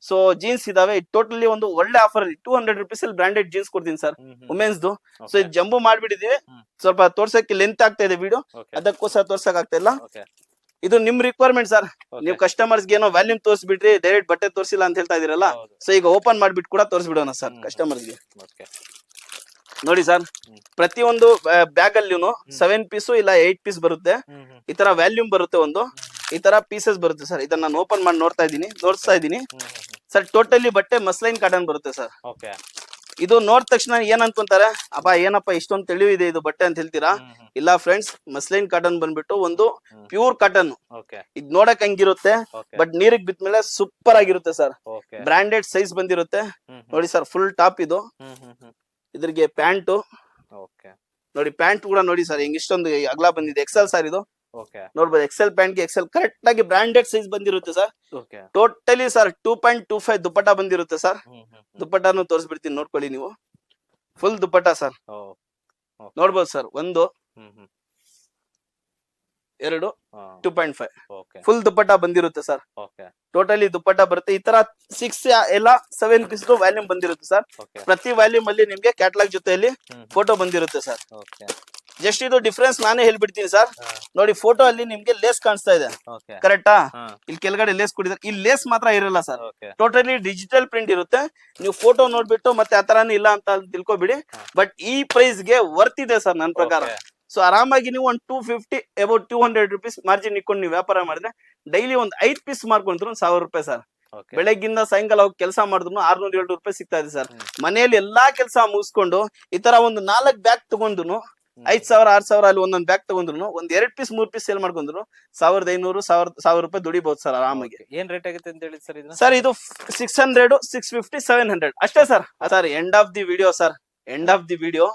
ಸೊ ಜೀನ್ಸ್ ಇದಾವೆ. ಟೋಟಲಿ ಒಂದು ಒಳ್ಳೆ ಆಫರ್ ಅಲ್ಲಿ 200 ರುಪೀಸ್ ಅಲ್ಲಿ ಬ್ರಾಂಡೆಡ್ ಜೀನ್ಸ್ ಕೊಡ್ತೀನಿ ಸರ್, ವುಮೆನ್ಸ್ ದು. ಸೊ ಇದು ಜಂಬೂ ಮಾಡ್ಬಿಟ್ಟಿದೀವಿ, ಸ್ವಲ್ಪ ತೋರ್ಸಕ್ಕೆ ಲೆಂತ್ ಆಗ್ತಾ ಇದೆ ವಿಡಿಯೋ, ಅದಕ್ಕೋಸ್ಕರ ತೋರ್ಸಕ್ ಆಗ್ತಾ ಇಲ್ಲ. ಇದು ನಿಮ್ ರಿಕ್ವೈರ್ಮೆಂಟ್ ಸರ್. ನೀವು ಕಸ್ಟಮರ್ಸ್ ಏನೋ ವ್ಯಾಲ್ಯೂಮ್ ತೋರಿಸ್ಬಿಟ್ರಿ, ಡೈರೆಕ್ಟ್ ಬಟ್ಟೆ ತೋರಿಸಿಲ್ಲ ಅಂತ ಹೇಳ್ತಾ ಇದೀರಲ್ಲ, ಸೊ ಈಗ ಓಪನ್ ಮಾಡ್ಬಿಟ್ಟು ಕೂಡ ತೋರಿಸ್ಬಿಡೋಣ ಸರ್ ಕಸ್ಟಮರ್ಸ್ ಗೆ. ನೋಡಿ ಸರ್, ಪ್ರತಿಯೊಂದು ಬ್ಯಾಗ್ ಅಲ್ಲಿ 7 ಪೀಸು ಇಲ್ಲ 8 ಪೀಸ್ ಬರುತ್ತೆ. ಈ ತರ ವ್ಯಾಲ್ಯೂಮ್ ಬರುತ್ತೆ, ಒಂದು ಈ ತರ ಪೀಸಸ್ ಬರುತ್ತೆ ಸರ್. ಇದನ್ನ ನಾನು ಓಪನ್ ಮಾಡಿ ನೋಡ್ತಾ ಇದೀನಿ ಸರ್. ಟೋಟಲಿ ಬಟ್ಟೆ ಮಸ್ಲೈನ್ ಕಾಟನ್ ಬರುತ್ತೆ ಸರ್. ಇದು ನೋಡಿದ ತಕ್ಷಣ ಏನ್ ಅನ್ಕೊಂತಾರೆ, ಅಬ್ಬಾ ಏನಪ್ಪಾ ಇಷ್ಟೊಂದು ತಿಳಿವಿದೆ ಇದು ಬಟ್ಟೆ ಅಂತ ಹೇಳ್ತೀರಾ. ಇಲ್ಲ ಫ್ರೆಂಡ್ಸ್, ಮಸ್ಲೈನ್ ಕಾಟನ್ ಬಂದ್ಬಿಟ್ಟು ಒಂದು ಪ್ಯೂರ್ ಕಾಟನ್. ಇದ್ ನೋಡಕ್ ಹಂಗಿರುತ್ತೆ, ಬಟ್ ನೀರಿಗೆ ಬಿದ್ಮೇಲೆ ಸೂಪರ್ ಆಗಿರುತ್ತೆ ಸರ್. ಬ್ರಾಂಡೆಡ್ ಸೈಜ್ ಬಂದಿರುತ್ತೆ ನೋಡಿ ಸರ್. ಫುಲ್ ಟಾಪ್ ಇದು. ಇದ್ರಿಗೆ ಪ್ಯಾಂಟು ನೋಡಿ, ಪ್ಯಾಂಟ್ ಕೂಡ ನೋಡಿ ಸರ್ ಹೆಂಗ್ ಇಷ್ಟೊಂದು ಅಗಲ ಬಂದಿದೆ. ಎಕ್ಸೆಲ್ ಸರ್ ಇದು ನೋಡ್ಬೋದು. ಎಕ್ಸೆಲ್ ಪ್ಯಾಂಟ್ ಗೆ ಎಕ್ಸೆಲ್ ಕರೆಕ್ಟ್ ಆಗಿ ಬ್ರಾಂಡೆಡ್ ಸೈಜ್ ಬಂದಿರುತ್ತೆ ಸರ್. ಟೋಟಲಿ ಸರ್ 2.25 ದುಪ್ಪಟ್ಟ ಬಂದಿರುತ್ತೆ ಸರ್. ದುಪ್ಪಟ್ಟಾನು ತೋರಿಸ್ಬಿಡ್ತೀನಿ ನೋಡ್ಕೊಳ್ಳಿ ನೀವು. ಫುಲ್ ದುಪ್ಪಟ್ಟ ಸರ್ ನೋಡ್ಬೋದು ಸರ್. 1 2 2.5 ಫುಲ್ ದುಪ್ಪಟ್ಟ ಬಂದಿರುತ್ತೆ ಸರ್. ಟೋಟಲಿ ದುಪ್ಪಟ್ಟ ಬರುತ್ತೆ. ಈ ತರ 6 ಎಲ್ಲ 7 ಪೀಸ್ ವ್ಯಾಲ್ಯೂಮ್ ಬಂದಿರುತ್ತೆ ಸರ್. ಪ್ರತಿ ವ್ಯಾಲ್ಯೂಮ್ ಅಲ್ಲಿ ನಿಮ್ಗೆ ಕ್ಯಾಟಲಾಗ್ ಜೊತೆಯಲ್ಲಿ ಫೋಟೋ ಬಂದಿರುತ್ತೆ ಸರ್. ಜಸ್ಟ್ ಇದು ಡಿಫ್ರೆನ್ಸ್ ನಾನೇ ಹೇಳ್ಬಿಡ್ತೀನಿ ಸರ್. ನೋಡಿ, ಫೋಟೋ ಅಲ್ಲಿ ನಿಮ್ಗೆ ಲೇಸ್ ಕಾಣಿಸ್ತಾ ಇದೆ, ಕರೆಕ್ಟಾ? ಇಲ್ಲಿ ಕೆಳಗಡೆ ಲೇಸ್ ಕೊಟ್ಟಿದ್ದಾರೆ, ಇಲ್ಲಿ ಲೇಸ್ ಮಾತ್ರ ಇರಲ್ಲ ಸರ್. ಟೋಟಲಿ ಡಿಜಿಟಲ್ ಪ್ರಿಂಟ್ ಇರುತ್ತೆ. ನೀವು ಫೋಟೋ ನೋಡ್ಬಿಟ್ಟು ಮತ್ತೆ ಆತರನೇ ಇಲ್ಲ ಅಂತ ತಿಳ್ಕೊಬಿಡಿ. ಬಟ್ ಈ ಪ್ರೈಸ್ ಗೆ ವರ್ತ್ ಇದೆ ಸರ್ ನನ್ನ ಪ್ರಕಾರ. ಸೊ ಆರಾಮಾಗಿ ನೀವು ಒಂದು 250 ಅಬೌಟ್ 200 ರುಪೀಸ್ ಮಾರ್ಜಿನ್ ಇಟ್ಕೊಂಡು ನೀವು ವ್ಯಾಪಾರ ಮಾಡಿದ್ರೆ ಡೈಲಿ ಒಂದು 5 ಪೀಸ್ ಮಾರ್ಕೊಂಡ್ರು 1000 ರೂಪಾಯಿ ಸರ್. ಬೆಳಗ್ಗಿಂದ ಸಾಯಂಕಾಲ ಹೋಗಿ ಕೆಲಸ ಮಾಡಿದ್ರು 600-700 ರೂಪಾಯಿ ಸಿಗ್ತಾ ಇದೆ ಸರ್. ಮನೆಯಲ್ಲಿ ಎಲ್ಲಾ ಕೆಲಸ ಮುಗಿಸ್ಕೊಂಡು ಈ ತರ ಒಂದು 4 ಬ್ಯಾಗ್ ತಗೊಂಡು 5,000 6,000 ಅಲ್ಲಿ ಒಂದೊಂದು ಬ್ಯಾಗ್ ತಗೊಂಡ್ರು ಒಂದ್ 2 ಪೀಸ್ 3 ಪೀಸ್ ಸೇಲ್ ಮಾಡ್ಕೊಂಡ್ರು 1500 ರೂಪಾಯಿ ದುಡಿಬಹುದು ಸರ್ ಆರಾಮಾಗಿ. ಏನ್ ರೇಟ್ ಆಗುತ್ತೆ ಅಂತ ಹೇಳಿ ಸರ್? ಸರ್ ಇದು 600 650 700 ಅಷ್ಟೇ sir. Sir end of the video sir, end of the video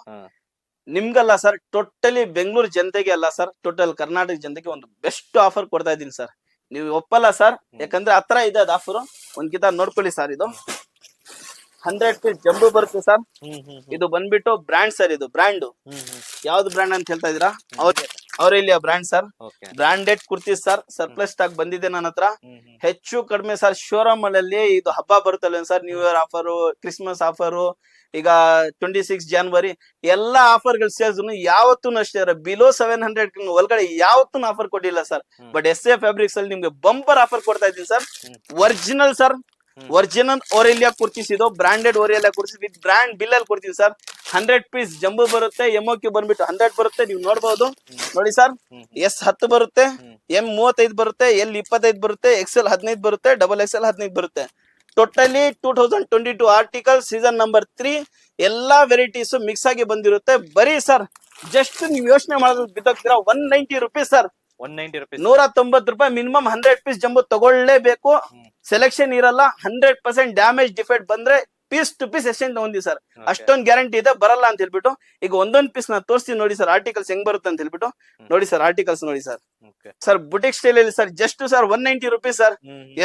ನಿಮ್ಗಲ್ಲ ಸರ್, ಟೋಟಲಿ ಬೆಂಗಳೂರು ಜನತೆಗೆ ಅಲ್ಲ ಸರ್, ಟೋಟಲ್ ಕರ್ನಾಟಕ ಜನತೆಗೆ ಒಂದು ಬೆಸ್ಟ್ ಆಫರ್ ಕೊಡ್ತಾ ಇದೀನಿ ಸರ್. ನೀವು ಒಪ್ಪಲ್ಲ ಸರ್, ಯಾಕಂದ್ರೆ ಹತ್ರ ಇದೆ ಅದ್ ಆಫರ್. ಒಂದ್ಕಿತ ನೋಡ್ಕೊಳ್ಳಿ ಸರ್. ಇದು 100 ಪೀಸ್ ಜಂಬೂ ಬರುತ್ತೆ ಸರ್. ಇದು ಬಂದ್ಬಿಟ್ಟು ಬ್ರ್ಯಾಂಡ್ ಸರ್. ಇದು ಬ್ರ್ಯಾಂಡ್ ಯಾವ್ದು ಬ್ರ್ಯಾಂಡ್ ಅಂತ ಹೇಳ್ತಾ ಇದೀರಾ? ಅವರೆಲ್ಲಿಯ brand sir. Branded kurtis sir. Surplus stock ಬಂದಿದೆ ನನ್ನ ಹತ್ರ. ಹೆಚ್ಚು ಕಡಿಮೆ ಸರ್ ಶೋರೂಮ್ ಅಲ್ಲಿ ಇದು ಹಬ್ಬ ಬರುತ್ತಲ್ಲ sir, new year offer, Christmas offer, ಈಗ 26 ಜನವರಿ ಎಲ್ಲಾ ಆಫರ್ ಗಳು ಸೇಲ್ಸ್ ಯಾವತ್ತೂ ಅಷ್ಟೇ ಬಿಲೋ 700 ಒಳಗಡೆ ಯಾವತ್ತೂ ಆಫರ್ ಕೊಟ್ಟಿಲ್ಲ ಸರ್. ಬಟ್ SA ಫ್ಯಾಬ್ರಿಕ್ಸ್ ಅಲ್ಲಿ ನಿಮ್ಗೆ ಬಂಪರ್ ಆಫರ್ ಕೊಡ್ತಾ ಇದ್ದೀನಿ sir. Original sir, original Aurelia kurtis. ಇದು branded Aurelia kurtis with brand bill ಅಲ್ಲಿ ಕೊಡ್ತೀವಿ ಸರ್. 100 ಪೀಸ್ ಜಂಬೂ ಬರುತ್ತೆ. MOQ ಬಂದ್ಬಿಟ್ಟು 100 ಬರುತ್ತೆ. ನೀವು ನೋಡಬಹುದು ನೋಡಿ ಸರ್. S10 ಬರುತ್ತೆ, M35 ಬರುತ್ತೆ, L25 ಬರುತ್ತೆ, XL 15 ಬರುತ್ತೆ, XXL 15 ಬರುತ್ತೆ. ಟೋಟಲಿ 2022 ಆರ್ಟಿಕಲ್ ಸೀಸನ್ ನಂಬರ್ 3 ಎಲ್ಲಾ ವೆರೈಟೀಸ್ ಮಿಕ್ಸ್ ಆಗಿ ಬಂದಿರುತ್ತೆ. ಬರೀ ಸರ್ ಜಸ್ಟ್ ನೀವು ಯೋಚನೆ ಮಾಡೋದು ಬಿದ್ದೋಗ್ತೀರಾ 190 ರುಪೀಸ್ ಸರ್. 190 ರೂಪಾಯಿ, 190 ರೂಪಾಯಿ ಮಿನಿಮಮ್. 100 ಪೀಸ್ ಜಂಬೂ ತಗೊಳ್ಳೇಬೇಕು. ಸೆಲೆಕ್ಷನ್ ಇರಲ್ಲ. 100% ಡ್ಯಾಮೇಜ್ ಡಿಫೆಕ್ಟ್ ಬಂದ್ರೆ ಪೀಸ್ ಟು ಪೀಸ್ ಎಕ್ಸ್ಚೇಂಜ್ ತಗೊಂಡಿ ಸರ್. ಅಷ್ಟೊಂದು ಗ್ಯಾರಂಟಿ ಇದೆ, ಬರಲ್ಲ ಅಂತ ಹೇಳ್ಬಿಟ್ಟು. ಈಗ ಒಂದೊಂದ್ ಪೀಸ್ ನಾನು ತೋರಿಸ್ತೀನಿ ನೋಡಿ ಸರ್, ಆರ್ಟಿಕಲ್ಸ್ ಹೆಂಗ್ ಬರುತ್ತೆ ಅಂತ ಹೇಳ್ಬಿಟ್ಟು. ನೋಡಿ ಸರ್ ಆರ್ಟಿಕಲ್ಸ್ ನೋಡಿ ಸರ್. ಸರ್ ಬುಟಿಕ್ ಸ್ಟೈಲ್ ಅಲ್ಲಿ sir just sir 190 rupees sir.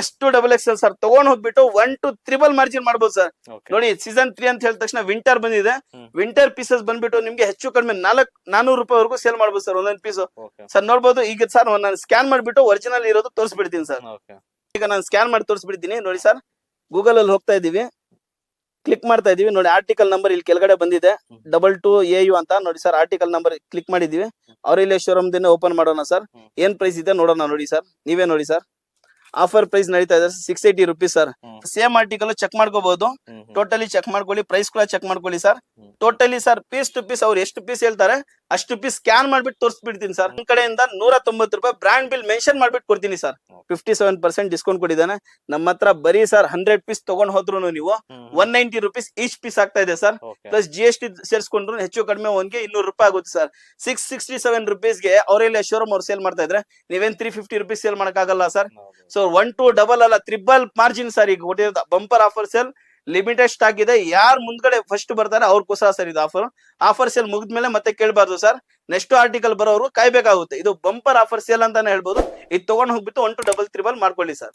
ಎಷ್ಟು XXL ಸರ್. ತಗೊಂಡ್ ಹೋಗ್ಬಿಟ್ಟು 1 to 3 ಮಾರ್ಜಿನ್ ಮಾಡ್ಬೋದು ಸರ್. ನೋಡಿ ಸೀಸನ್ 3 ಅಂತ ಹೇಳಿದ ತಕ್ಷಣ ವಿಂಟರ್ ಬಂದಿದೆ. ವಿಂಟರ್ ಪೀಸಸ್ ಬಂದ್ಬಿಟ್ಟು ನಿಮ್ಗೆ ಹೆಚ್ಚು ಕಡಿಮೆ 400 ರೂಪಾಯಿವರೆಗೂ ಸೇಲ್ ಮಾಡ್ಬೋದು ಸರ್ ಒಂದೊಂದ್ ಪೀಸ್. ಸರ್ ನೋಡ್ಬೋದು. ಈಗ ಸರ್ ನಾನು ಸ್ಕ್ಯಾನ್ ಮಾಡ್ಬಿಟ್ಟು ಒರಿಜಿನಲ್ ಇರೋದು ತೋರಿಸ್ಬಿಡ್ತೀನಿ ಸರ್. ಈಗ ನಾನು ಸ್ಕ್ಯಾನ್ ಮಾಡಿ ತೋರಿಸ್ಬಿಡ್ತೀನಿ ನೋಡಿ ಸರ್. ಗೂಗಲ್ ಅಲ್ಲಿ ಹೋಗ್ತಾ ಇದೀವಿ, ಕ್ಲಿಕ್ ಮಾಡ್ತಾ ಇದೀವಿ ನೋಡಿ. ಆರ್ಟಿಕಲ್ ನಂಬರ್ ಇಲ್ಲಿ ಕೆಳಗಡೆ ಬಂದಿದೆ 22AU ಅಂತ ನೋಡಿ ಸರ್. ಆರ್ಟಿಕಲ್ ನಂಬರ್ ಕ್ಲಿಕ್ ಮಾಡಿದೀವಿ. ಅವರೆಲ್ಲ ಶೋರೂಮ್ ದಿನ ಓಪನ್ ಮಾಡೋಣ ಸರ್. ಏನ್ ಪ್ರೈಸ್ ಇದೆ ನೋಡೋಣ ನೋಡಿ ಸರ್. ನೀವೇ ನೋಡಿ ಸರ್. ಆಫರ್ ಪ್ರೈಸ್ ನಡೀತಾ ಇದೆ 680 rupees sir. Hmm. Same article check ಮಾಡ್ಕೋಬಹುದು, ಟೋಟಲಿ ಚೆಕ್ ಮಾಡ್ಕೊಳ್ಳಿ, ಪ್ರೈಸ್ ಕೂಡ ಚೆಕ್ ಮಾಡ್ಕೊಳ್ಳಿ sir. Totally sir piece to piece ಅವ್ರು ಎಷ್ಟು ಪೀಸ್ ಹೇಳ್ತಾರೆ ಅಷ್ಟು ಪೀಸ್ ಸ್ಕ್ಯಾನ್ ಮಾಡ್ಬಿಟ್ಟು ತೋರಿಸ್ಬಿಡ್ತೀನಿ ಸರ್. ನಮ್ ಕಡೆಯಿಂದ 190 ರೂಪಾಯಿ ಬ್ರಾಂಡ್ ಬಿಲ್ ಮೆನ್ಷನ್ ಮಾಡ್ಬಿಟ್ಟು ಕೊಡ್ತೀನಿ ಸರ್. 57% ಡಿಸ್ಕೌಂಟ್ ಕೊಟ್ಟಿದ್ದಾನೆ. ನಮ್ಮ ಹತ್ರ ಬರೀ ಸರ್ 100 ಪೀಸ್ ತಗೊಂಡ್ ಹೋದ್ರು ನೀವು 190 ರುಪೀಸ್ ಈಚ್ ಪೀಸ್ ಆಗ್ತಾ ಇದೆ ಸರ್. ಪ್ಲಸ್ GST ಸೇರಿಸ್ಕೊಂಡ್ರು ಹೆಚ್ಚು ಕಡಿಮೆ ಒಂದ್ಗೆ 200 ರೂಪಾಯಿ ಆಗುತ್ತೆ ಸರ್. 667 ರುಪೀಸ್ಗೆ ಅವರೆಲ್ಲ ಶೋರೂಮ್ ಅವ್ರು ಸೇಲ್ ಮಾಡ್ತಾ ಇದ್ರೆ ನೀವೇನ್ 350 ರುಪೀಸ್ ಸೇಲ್ ಮಾಡಕ್ಕಾಗಲ್ಲ ಸರ್. ಸೊ 1 to ಡಬಲ್ ಅಲ್ಲ ಟ್ರಿಬಲ್ ಮಾರ್ಜಿನ್ ಸರ್. ಈಗ ಕೊಟ್ಟಿರೋದು bumper offer sale, limited stock ಇದೆ. ಯಾರು ಮುಂದ್ಗಡೆ ಫಸ್ಟ್ ಬರ್ತಾರೆ ಅವ್ರಿಗೋಸ್ಕರ ಸರ್ ಇದು ಆಫರ್ ಸೇಲ್ ಮುಗಿದ್ಮೇಲೆ ಮತ್ತೆ ಕೇಳಬಾರ್ದು ಸರ್. ನೆಕ್ಸ್ಟ್ ಆರ್ಟಿಕಲ್ ಬರೋರು ಕಾಯ್ಬೇಕಾಗುತ್ತೆ. ಇದು ಬಂಪರ್ ಆಫರ್ ಸೇಲ್ ಅಂತಾನೆ ಹೇಳ್ಬೋದು. ಇದು ತಗೊಂಡ್ ಹೋಗ್ಬಿಟ್ಟು 1 to ಡಬಲ್ ತ್ರಿಬಲ್ ಮಾಡ್ಕೊಳ್ಳಿ ಸರ್.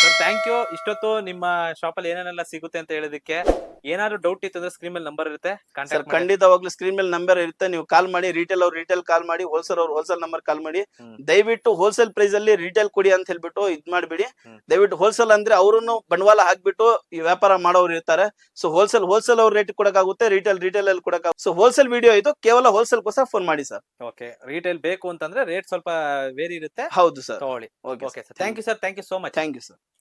Sir thank you. ಇಷ್ಟೊತ್ತು ನಿಮ್ಮ ಶಾಪ್ ಅಲ್ಲಿ ಏನೇನೆಲ್ಲ ಸಿಗುತ್ತೆ ಅಂತ ಹೇಳೋದಕ್ಕೆ. ಏನಾದ್ರು ಡೌಟ್ ಇತ್ತು ಅಂದ್ರೆ ಸ್ಕ್ರೀನ್ ಮೇಲೆ ನಂಬರ್ ಇರುತ್ತೆ, ಸರ್ ಕಾಂಟ್ಯಾಕ್ಟ್ ಮಾಡಿ. ಖಂಡಿತವಾಗ್ಲೂ ಸ್ಕ್ರೀನ್ ಮೇಲೆ ನಂಬರ್ ಇರುತ್ತೆ, ನೀವು ಕಾಲ್ ಮಾಡಿ. ರಿಟೇಲ್ ಅವ್ರು ರಿಟೇಲ್ ಕಾಲ್ ಮಾಡಿ, ಹೋಲ್ಸೇಲ್ ಅವ್ರು ಹೋಲ್ಸೇಲ್ ನಂಬರ್ ಕಾಲ್ ಮಾಡಿ. ದಯವಿಟ್ಟು ಹೋಲ್ಸೇಲ್ ಪ್ರೈಸ್ ಅಲ್ಲಿ ರಿಟೇಲ್ ಕೊಡಿ ಅಂತ ಹೇಳ್ಬಿಟ್ಟು ಇದ್ ಮಾಡ್ಬಿಡಿ. ದಯವಿಟ್ಟು ಹೋಲ್ಸೇಲ್ ಅಂದ್ರೆ ಅವ್ರನ್ನು ಬಂಡವಾಳ ಹಾಕ್ಬಿಟ್ಟು ಈ ವ್ಯಾಪಾರ ಮಾಡೋರು ಇರ್ತಾರೆ. ಸೊ ಹೋಲ್ಸೇಲ್ ಅವ್ರ ರೇಟ್ ಕೊಡಕ್ಕಾಗುತ್ತೆ, ರಿಟೇಲ್ ಅಲ್ಲಿ ಕೊಡಕ್ಕಾಗುತ್ತೆ. ಸೊ ಹೋಲ್ಸೇಲ್ ವಿಡಿಯೋ ಇದು, ಕೇವಲ ಹೋಲ್ಸೇಲ್ ಗೋಸ್ಕರ ಫೋನ್ ಮಾಡಿ ಸರ್. ಓಕೆ, ರಿಟೇಲ್ ಬೇಕು ಅಂತಂದ್ರೆ ರೇಟ್ ಸ್ವಲ್ಪ ವೇರಿ ಇರುತ್ತೆ, ಹೌದು ಸರ್. ತಗೊಳ್ಳಿ. Okay okay sir, thank you sir, thank you so much. Thank you sir.